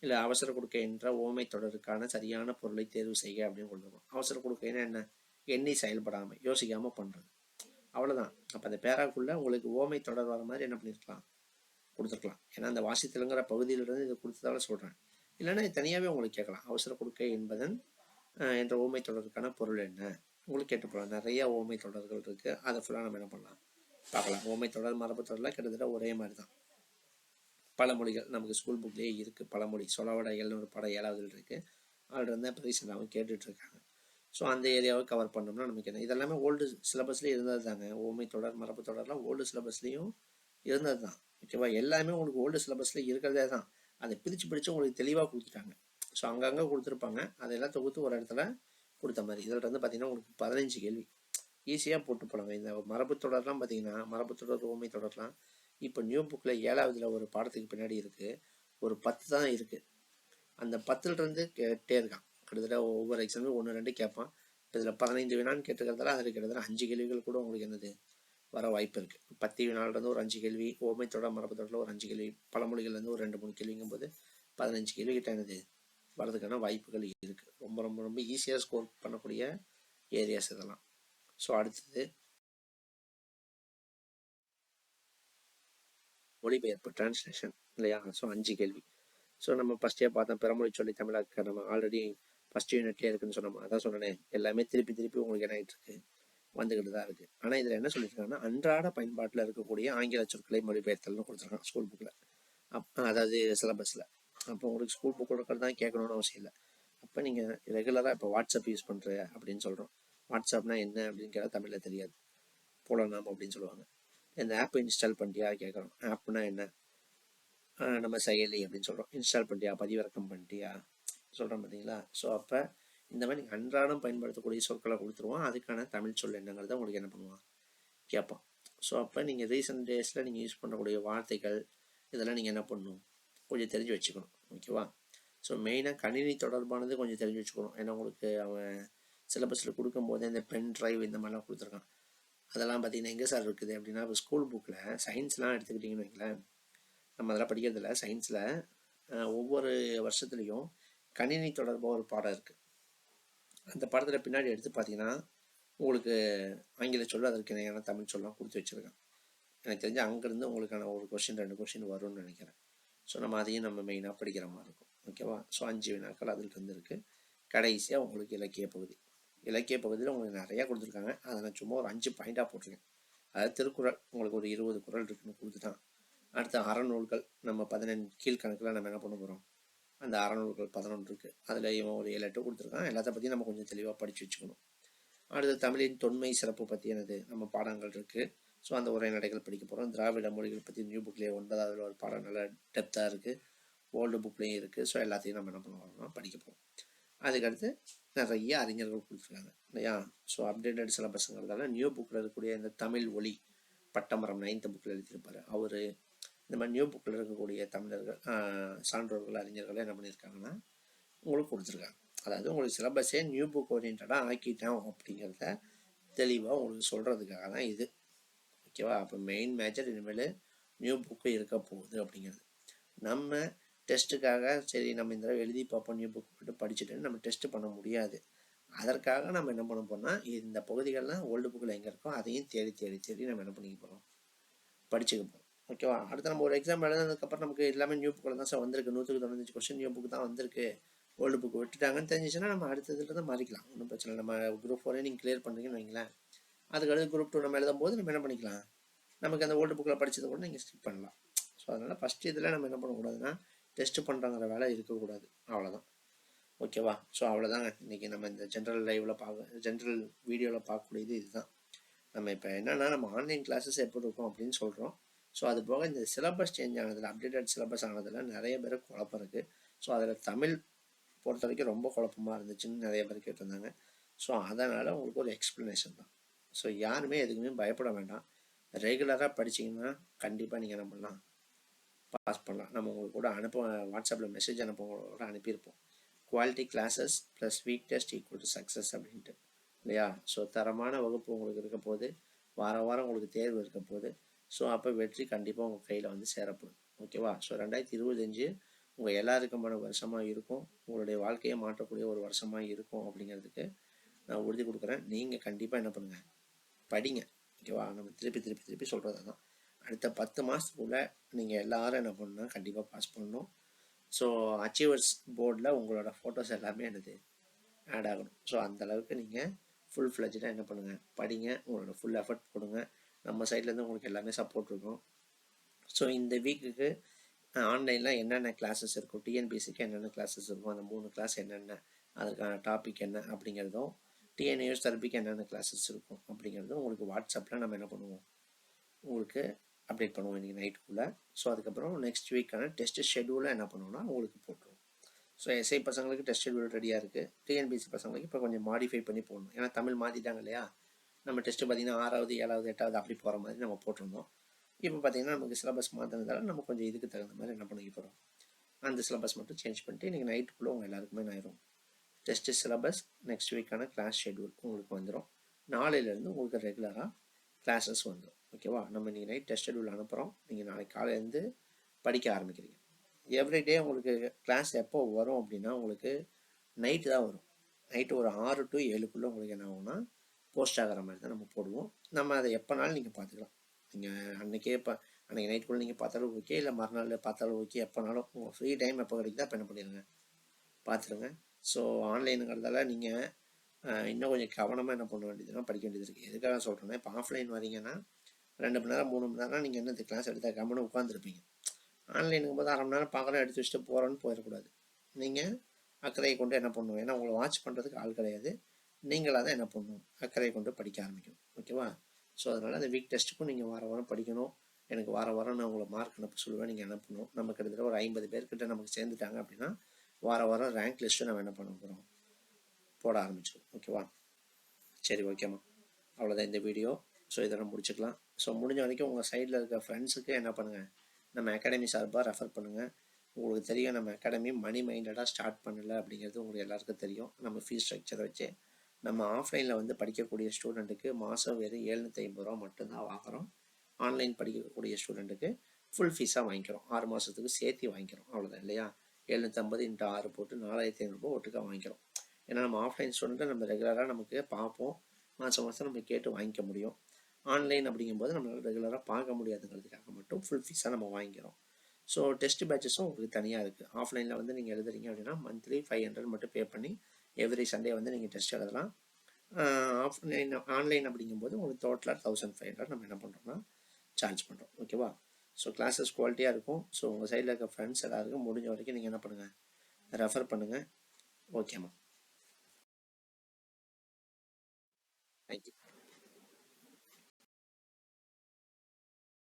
இல்லை அவசர கொடுக்கை என்ற ஓமை தொடருக்கான சரியான பொருளை தேர்வு செய்ய அப்படின்னு கொடுத்துருப்பான். அவசர கொடுக்கைன்னா என்ன, எண்ணி செயல்படாமல் யோசிக்காமல் பண்ணுறது, அவ்வளோதான். அப்போ அந்த பேராக்குள்ளே உங்களுக்கு ஓமை தொடர் வர மாதிரி என்ன பண்ணியிருக்கலாம், கொடுத்துருக்கலாம். ஏன்னா அந்த வாசித்தலுங்கிற பகுதியிலிருந்து இதை கொடுத்ததால சொல்கிறேன். இல்லைன்னா தனியாகவே உங்களுக்கு கேட்கலாம், அவசர கொடுக்கை என்பதன் என்ற ஓமை தொடருக்கான பொருள் என்ன உங்களுக்கு கேட்டு போகலாம். நிறைய ஓமை தொடர்கள் இருக்குது, அதை ஃபுல்லாக நம்ம என்ன பண்ணலாம் பார்க்கலாம். ஓமை தொடர், மரபு தொடர்லாம் கிட்டத்தட்ட ஒரே மாதிரி தான். பழமொழிகள் நமக்கு ஸ்கூல் புக்லேயே இருக்குது. பழமொழி சொலவடைகள்னு ஒரு படம் 7ஆவதில் இருக்குது. அதில் வந்து இப்போ ரீசெண்டாகவும் கேட்டுட்ருக்காங்க. ஸோ அந்த ஏரியாவை கவர் பண்ணோம்னா நமக்கு என்ன, இதெல்லாமே ஓல்டு சிலபஸ்லேயும் இருந்தது தாங்க. ஓமை தொடர், மரபு தொடர்லாம் ஓல்டு சிலபஸ்லேயும் இருந்தது தான். ஓகேவா? எல்லாமே உங்களுக்கு ஓல்டு சிலபஸில் இருக்கிறதே தான். அதை பிரித்து உங்களுக்கு தெளிவாக கொடுத்துட்டாங்க. ஸோ அங்கங்கே கொடுத்துருப்பாங்க, அதெல்லாம் தொகுத்து ஒரு இடத்துல கொடுத்த மாதிரி. இதில் வந்து பார்த்திங்கன்னா உங்களுக்கு 15 கேள்வி ஈஸியாக போட்டு போனாங்க. இந்த மரபு தொடர்லாம் பார்த்திங்கன்னா, மரபு தொடர், ஓமை தொடர்லாம் இப்போ நியூ புக்கில் 7ஆவதில் ஒரு பாடத்துக்கு பின்னாடி இருக்குது, ஒரு 10 தான் இருக்குது. அந்த 10லிருந்து கேட்டே இருக்கான். கிட்டத்தட்ட ஒவ்வொரு எக்ஸாம்லையும் 1 2 கேட்பான். இப்போ இதில் 15 வினான்னு கேட்டுக்கிறதால அதில் கிட்டத்தட்ட 5 கேள்விகள் கூட உங்களுக்கு என்னது வர வாய்ப்பு இருக்குது. 10 வினாலிருந்து ஒரு 5 கேள்வி, ஓமை தொடர், மரபு தொடரில் ஒரு 5 கேள்வி, பழமொழிகள்லேருந்து ஒரு 2 3 கேள்விங்கும் போது 15 கேள்வி கிட்ட என்னது வரதுக்கான வாய்ப்புகள் இருக்குது. ரொம்ப ரொம்ப ரொம்ப ஈஸியாக ஸ்கோர் பண்ணக்கூடிய ஏரியாஸ் இதெல்லாம். ஸோ அடுத்தது மொழிபெயர்ப்பு, டிரான்ஸ்லேஷன் இல்லையா? ஸோ 5 கேள்வி. ஸோ நம்ம ஃபஸ்ட்டே பார்த்தோம், பிறமொழி சொல்லி தமிழாக்க நம்ம ஆல்ரெடி ஃபஸ்ட் யூனிட்லேயே இருக்குன்னு சொன்னோம். அதான் சொன்னேன், எல்லாமே திருப்பி திருப்பி உங்களுக்கு என்ன ஆகிட்டு இருக்கு, வந்துக்கிட்டு தான் இருக்குது. ஆனால் இதில் என்ன சொல்லியிருக்காங்கன்னா, அன்றாட பயன்பாட்டில் இருக்கக்கூடிய ஆங்கில சொற்களை மொழிபெயர்த்தல்னு கொடுத்துருக்காங்க ஸ்கூல் புக்கில். அதாவது சிலபஸில். அப்போ உங்களுக்கு ஸ்கூல் புக்கு தான் கேட்கணும்னு அவசியம் இல்லை. அப்போ நீங்கள் ரெகுலராக இப்போ வாட்ஸ்அப் யூஸ் பண்ணுற அப்படின்னு சொல்கிறோம். வாட்ஸ்அப்னா என்ன அப்படின்னு கேட்டால் தமிழில் தெரியாது, போலலாம் அப்படின்னு சொல்லுவாங்க. இந்த ஆப் இன்ஸ்டால் பண்ணிட்டியா கேட்குறோம். ஆப்னா என்ன, நம்ம செயலி அப்படின்னு சொல்கிறோம். இன்ஸ்டால் பண்ணிட்டியா, பதிவிறக்கம் பண்ணிட்டியா சொல்கிறோம் பார்த்தீங்களா. ஸோ அப்போ இந்த மாதிரி நீங்கள் அன்றாடம் பயன்படுத்தக்கூடிய சொற்களை கொடுத்துருவோம். அதுக்கான தமிழ் சொல் என்னங்கிறத உங்களுக்கு என்ன பண்ணுவான், கேட்பான். ஸோ அப்போ நீங்கள் ரீசெண்ட் டேஸில் நீங்கள் யூஸ் பண்ணக்கூடிய வார்த்தைகள் இதெல்லாம் நீங்கள் என்ன பண்ணணும், கொஞ்சம் தெரிஞ்சு வச்சுக்கணும். ஓகேவா. ஸோ மெயினாக கணினி தொடர்பானது கொஞ்சம் தெரிஞ்சு வச்சுக்கணும். ஏன்னா உங்களுக்கு அவன் சிலபஸில் கொடுக்கும்போது இந்த பென் ட்ரைவ் இந்த மாதிரிலாம் கொடுத்துருக்கான். அதெல்லாம் பார்த்தீங்கன்னா எங்கே சார் இருக்குது அப்படின்னா, இப்போ ஸ்கூல் புக்கில் சயின்ஸ்லாம் எடுத்துக்கிட்டிங்கன்னு வைங்களேன், நம்ம அதெல்லாம் படிக்கிறதில்ல. சயின்ஸில் ஒவ்வொரு வருஷத்துலேயும் கணினி தொடர்பாக ஒரு பாடம் இருக்குது. அந்த பாடத்தில் பின்னாடி எடுத்து பார்த்தீங்கன்னா உங்களுக்கு ஆங்கில சொல்ல அதற்கு இணையான தமிழ் சொல்லலாம் கொடுத்து வச்சுருக்கேன். எனக்கு தெரிஞ்சு அங்கேருந்து உங்களுக்கான ஒரு கொஷின் 2 கொஷின் வரும்னு நினைக்கிறேன். ஸோ நம்ம அதையும் நம்ம மெயினாக படிக்கிற மாதிரி இருக்கும். ஓகேவா. ஸோ 5 வினாக்கள் அதில் இருக்குது. கடைசியாக உங்களுக்கு இலக்கிய பகுதி. இலக்கிய பகுதியில் உங்களுக்கு நிறையா கொடுத்துருக்காங்க. அதை நான் சும்மா ஒரு 5 பாயிண்டாக போட்டிருக்கேன். அதாவது திருக்குறள் உங்களுக்கு ஒரு 20 குறள் இருக்குன்னு கொடுத்துட்டான். அடுத்த அறநூல்கள் நம்ம 15 கீழ்கணக்கில் நம்ம என்ன பண்ண போகிறோம், அந்த அறநூல்கள் 11 இருக்குது. அதில் இவன் ஒரு 7 8 கொடுத்துருக்கான். எல்லாத்த பற்றியும் நம்ம கொஞ்சம் தெளிவாக படித்து வச்சுக்கணும். அடுத்து தமிழின் தொன்மை சிறப்பு பற்றி என்னது நம்ம பாடங்கள் இருக்குது. ஸோ அந்த உரைநடைகள் படிக்க போகிறோம். திராவிட மொழிகள் பற்றி நியூ புக்லேயே 9வது ஒரு பாடம் நல்ல டெப்த்தாக இருக்குது. ஓல்டு புக்லேயும் இருக்குது. ஸோ எல்லாத்தையும் நம்ம என்ன பண்ணுவோம்னா படிக்க போகிறோம். அதுக்கடுத்து நிறைய அறிஞர்கள் கொடுத்துருக்காங்க இல்லையா. ஸோ அப்டேட்டட் சிலபஸ்ங்கிறதால நியூ புக்கில் இருக்கக்கூடிய இந்த தமிழ் ஒளி பட்டமரம் 9th புக்கில் எழுதியிருப்பார் அவர். இந்த மாதிரி நியூ புக்கில் இருக்கக்கூடிய தமிழர்கள் சான்றோர்கள் அறிஞர்கள் என்ன பண்ணியிருக்காங்கன்னா உங்களுக்கு கொடுத்துருக்காங்க. அதாவது உங்களுக்கு சிலபஸே நியூ புக் ஓரியன்டாக ஆக்கிட்டோம் அப்படிங்கிறத தெளிவாக உங்களுக்கு சொல்கிறதுக்காக தான் இது. ஓகேவா. அப்போ மெயின் மேஜர் இனிமேல் நியூ புக்கு இருக்க போகுது அப்படிங்கிறது. நம்ம டெஸ்ட்டுக்காக சரி நம்ம இந்த தடவை எழுதி பார்ப்போம் நியூ புக் போட்டு படிச்சுட்டு நம்ம டெஸ்ட்டு பண்ண முடியாது. அதற்காக நம்ம என்ன பண்ண போகிறோம்னா இந்த பகுதிகள்லாம் ஓல்டு புக்கில் எங்கே இருக்கோ அதையும் தேடி தேடி தேடி நம்ம என்ன பண்ணிக்க போகிறோம், படிச்சுக்க போகிறோம். ஓகேவா. அடுத்து நம்ம ஒரு எக்ஸாம் எழுதுனதுக்கப்புறம் நமக்கு எல்லாமே நியூ புக்கில் தான் சார் வந்திருக்கு, 195 கொஸ்டின் நியூ புக்கு தான் வந்திருக்கு, ஓல்டு புக்கு விட்டுட்டாங்கன்னு தெரிஞ்சிச்சுன்னா நம்ம அடுத்ததுல தான் மாறிக்கலாம். ஒன்றும் பிரச்சனை இல்லை. நம்ம குரூப் 4 நீங்கள் கிளியர் பண்ணுறீங்கன்னு வைங்களேன், அதுக்கடுத்து குரூப் 2 நம்ம எழுதும் போது நம்ம என்ன பண்ணிக்கலாம், நமக்கு அந்த ஓல்டு புக்கில் படித்ததை கூட நீங்கள் ஸ்கிப் பண்ணலாம். ஸோ அதனால் ஃபஸ்ட்டு இதில் நம்ம என்ன பண்ணக்கூடாதுன்னா டெஸ்ட்டு பண்ணுறாங்கிற வேலை இருக்கக்கூடாது. அவ்வளோதான். ஓகேவா. ஸோ அவ்வளோதாங்க இன்றைக்கி நம்ம இந்த ஜென்ரல் வீடியோவில் பார்க்கக்கூடியது இதுதான். நம்ம இப்போ என்னென்னா நம்ம ஆன்லைன் கிளாஸஸ் எப்படி இருக்கும் அப்படின்னு சொல்கிறோம். ஸோ அது போக இந்த சிலபஸ் சேஞ்ச் ஆனதில் அப்டேட்டட் சிலபஸ் ஆனதில் நிறைய பேருக்கு குழப்பம் இருக்குது. ஸோ அதில் தமிழ் பொறுத்த வரைக்கும் ரொம்ப குழப்பமாக இருந்துச்சுன்னு நிறைய பேர் கேட்டிருந்தாங்க. ஸோ அதனால் உங்களுக்கு ஒரு எக்ஸ்ப்ளனேஷன் தான். ஸோ யாருமே எதுக்குமே பயப்பட வேண்டாம். ரெகுலராக படிச்சிங்கன்னா கண்டிப்பாக நீங்கள் என்ன பண்ணலாம், பாஸ் பண்ணலாம். நம்ம உங்களுக்கு கூட வாட்ஸ்அப்பில் மெசேஜ் அனுப்பவங்களோட அனுப்பியிருப்போம். Quality classes plus week test equal to success அப்படின்ட்டு இல்லையா. ஸோ தரமான வகுப்பு உங்களுக்கு இருக்க போது, வாரம் வாரம் உங்களுக்கு தேர்வு இருக்க போது. ஸோ அப்போ வெற்றி கண்டிப்பாக உங்கள் கையில் வந்து சேரப்படும். ஓகேவா. ஸோ 2025 உங்கள் எல்லாருக்குமான வருஷமாக இருக்கும், உங்களுடைய வாழ்க்கையை மாற்றக்கூடிய ஒரு வருஷமாக இருக்கும் அப்படிங்கிறதுக்கு நான் உறுதி கொடுக்குறேன். நீங்கள் கண்டிப்பாக என்ன பண்ணுங்கள், படிங்க. ஓகேவா. நம்ம திருப்பி திருப்பி திருப்பி சொல்கிறது தான். அடுத்த 10 மாதத்துக்குள்ளே நீங்கள் எல்லோரும் என்ன பண்ணணும்னா கண்டிப்பாக பாஸ் பண்ணணும். ஸோ அச்சீவர்ஸ் போர்டில் உங்களோட ஃபோட்டோஸ் எல்லாமே என்னது ஆட் ஆகணும். ஸோ அந்தளவுக்கு நீங்கள் ஃபுல் ஃப்ளெஜ்டாக என்ன பண்ணுங்கள், படிங்க, உங்களோட ஃபுல் எஃபர்ட் கொடுங்க. நம்ம சைட்லேருந்து உங்களுக்கு எல்லாமே சப்போர்ட் இருக்கும். ஸோ இந்த வீக்குக்கு ஆன்லைனில் என்னென்ன கிளாஸஸ் இருக்கும், டிஎன்பிஎஸ்சிக்கு என்னென்ன கிளாஸஸ் இருக்கும், அந்த 3 கிளாஸ் என்னென்ன, அதுக்கான டாபிக் என்ன அப்படிங்கிறதும், டிஎன்யூஎஸ் தரப்பிக்கு என்னென்ன கிளாஸஸ் இருக்கும் அப்படிங்கிறதும் உங்களுக்கு வாட்ஸ்அப்பில் நம்ம என்ன பண்ணுவோம், உங்களுக்கு அப்டேட் பண்ணுவோம் இன்றைக்கி நைட்டுக்குள்ளே. ஸோ அதுக்கப்புறம் நெக்ஸ்ட் வீக்கான டெஸ்ட் ஷெடியூலை என்ன பண்ணுவோம்னா உங்களுக்கு போட்டுருவோம். ஸோ எஸ்ஐ பசங்களுக்கு டெஸ்ட் ஷெடியூல் ரெடியாக இருக்குது. டிஎன்பிஎஸ்சி பசங்களுக்கு இப்போ கொஞ்சம் மாடிஃபை பண்ணி போடணும். ஏன்னா தமிழ் மாற்றிட்டாங்க இல்லையா. நம்ம டெஸ்ட்டு பார்த்திங்கன்னா 6வது 7வது 8வது அப்படி போகிற மாதிரி நம்ம போட்டிருந்தோம். இப்போ பார்த்திங்கன்னா நமக்கு சிலபஸ் மாற்றினதால நம்ம கொஞ்சம் இதுக்கு தகுந்த மாதிரி என்ன பண்ணிக்க போகிறோம், அந்த சிலபஸ் மட்டும் சேஞ்ச் பண்ணிட்டு இன்றைக்கி நைட்டுக்குள்ளே உங்கள் எல்லாருக்குமே ஆயிரும். டெஸ்ட்டு சிலபஸ் நெக்ஸ்ட் வீக்கான கிளாஸ் ஷெடியூல் உங்களுக்கு வந்துடும். நாளையிலேருந்து உங்களுக்கு ரெகுலராக கிளாஸஸ் வந்துடும். ஓகேவா. நம்ம இன்றைக்கி நைட் டெஸ்ட் ஷெடியூல் அனுப்புகிறோம். நீங்கள் நாளைக்கு காலையிலேருந்து படிக்க ஆரம்பிக்கிறீங்க. எவ்ரிடே உங்களுக்கு கிளாஸ் எப்போ வரும் அப்படின்னா உங்களுக்கு நைட்டு தான் வரும். நைட்டு ஒரு 6 to 7க்குள்ளே உங்களுக்கு என்ன ஆகும்னா போஸ்ட் ஆகிற மாதிரி தான் நம்ம போடுவோம். நம்ம அதை எப்போனாலும் நீங்கள் பார்த்துக்கலாம். நீங்கள் அன்றைக்கே அன்றைக்கி நைட்டுக்குள்ளே நீங்கள் பார்த்தாலும் ஓகே, இல்லை மறுநாள் பார்த்தாலும் ஓகே. எப்போனாலும் உங்கள் ஃப்ரீ டைம் எப்போ கிடைக்குதோ அப்போ என்ன பண்ணிடுங்க, பார்த்துருங்க. ஸோ ஆன்லைனுங்கிறதால நீங்கள் இன்னும் கொஞ்சம் கவனமாக என்ன பண்ண வேண்டியதுன்னா படிக்க வேண்டியது இருக்குது. எதுக்காக சொல்கிறேன்னா, இப்போ ஆஃப்லைன் வரீங்கன்னா 2 மணி நேரம் 3 மணி நேரம் நீங்கள் என்ன இந்த கிளாஸ் எடுத்தால் கம்முன்னு உட்காந்துருப்பீங்க. ஆன்லைனுங்கும் போது 1/2 மணி நேரம் பார்க்குறோம், எடுத்து வச்சுட்டு போகிறோன்னு போயிடக்கூடாது. நீங்கள் அக்கறையை கொண்டு என்ன பண்ணணும், ஏன்னா உங்களை வாட்ச் பண்ணுறதுக்கு ஆள் கிடையாது, நீங்களாக தான் என்ன பண்ணணும், அக்கறையை கொண்டு படிக்க ஆரம்பிக்கணும். ஓகேவா? ஸோ அதனால் அந்த வீக் டெஸ்ட்டுக்கும் நீங்கள் வாரம் படிக்கணும். எனக்கு வாரம் நான் உங்களை மார்க் அனுப்ப சொல்லுவேன், நீங்கள் என்ன பண்ணணும், நம்ம கிட்டத்தட்ட ஒரு 50 பேர்கிட்ட நமக்கு சேர்ந்துட்டாங்க அப்படின்னா வாரம் ரேங்க் லிஸ்ட்டு நம்ம என்ன பண்ண போகிறோம், போட ஆரம்பிச்சிடும். ஓகேவா? சரி, ஓகேம்மா, அவ்வளோதான் இந்த வீடியோ. ஸோ இதெல்லாம் முடிச்சுக்கலாம். ஸோ முடிஞ்ச வரைக்கும் உங்கள் சைடில் இருக்க ஃப்ரெண்ட்ஸுக்கு என்ன பண்ணுங்கள், நம்ம அகாடமி சார்பாக ரெஃபர் பண்ணுங்கள். உங்களுக்கு தெரியும், நம்ம அகாடமி மணி மைண்டடாக ஸ்டார்ட் பண்ணலை அப்படிங்கிறது உங்களுக்கு எல்லாருக்கும் தெரியும். நம்ம ஃபீஸ் ஸ்ட்ரக்சரை வச்சு நம்ம ஆஃப்லைனில் வந்து படிக்கக்கூடிய ஸ்டூடெண்ட்டுக்கு மாதம் வெறும் 750 ரூபா மட்டும்தான் வாங்குகிறோம். ஆன்லைன் படிக்கக்கூடிய ஸ்டூடெண்ட்டுக்கு ஃபுல் ஃபீஸாக வாங்கிக்கிறோம், 6 மாதத்துக்கு சேர்த்து வாங்கிக்கிறோம். அவ்வளோதான் இல்லையா? 750 × 6 போட்டு 4500 ஒட்டுக்காக வாங்கிக்கிறோம். ஏன்னா நம்ம ஆஃப்லைன் ஸ்டூடெண்ட்டை நம்ம ரெகுலராக நமக்கு பார்ப்போம், மாதம் நம்ம கேட்டு வாங்கிக்க முடியும். ஆன்லைன் அப்படிங்கும்போது நம்மளால் ரெகுலராக பார்க்க முடியாதுங்கிறதுக்காக மட்டும் ஃபுல் ஃபீஸாக நம்ம வாங்கிக்கிறோம். ஸோ டெஸ்ட் பேட்சஸும் உங்களுக்கு தனியாக இருக்குது. ஆஃப்லைனில் வந்து நீங்கள் எழுதுறீங்க அப்படின்னா மந்த்லி 500 மட்டும் பே பண்ணி எவ்ரி சண்டே வந்து நீங்கள் டெஸ்ட் எழுதலாம். ஆன்லைன் அப்படிங்கும்போது உங்களுக்கு டோட்டலாக 1500 நம்ம என்ன பண்ணுறோம்னா சார்ஜ் பண்ணுறோம். ஓகேவா? ஸோ கிளாஸஸ் குவாலிட்டியாக இருக்கும். ஸோ உங்கள் சைடில் இருக்க ஃப்ரெண்ட்ஸ் எல்லாருக்கும் முடிஞ்ச வரைக்கும் நீங்கள் என்ன பண்ணுங்கள், ரெஃபர் பண்ணுங்கள். ஓகேம்மா.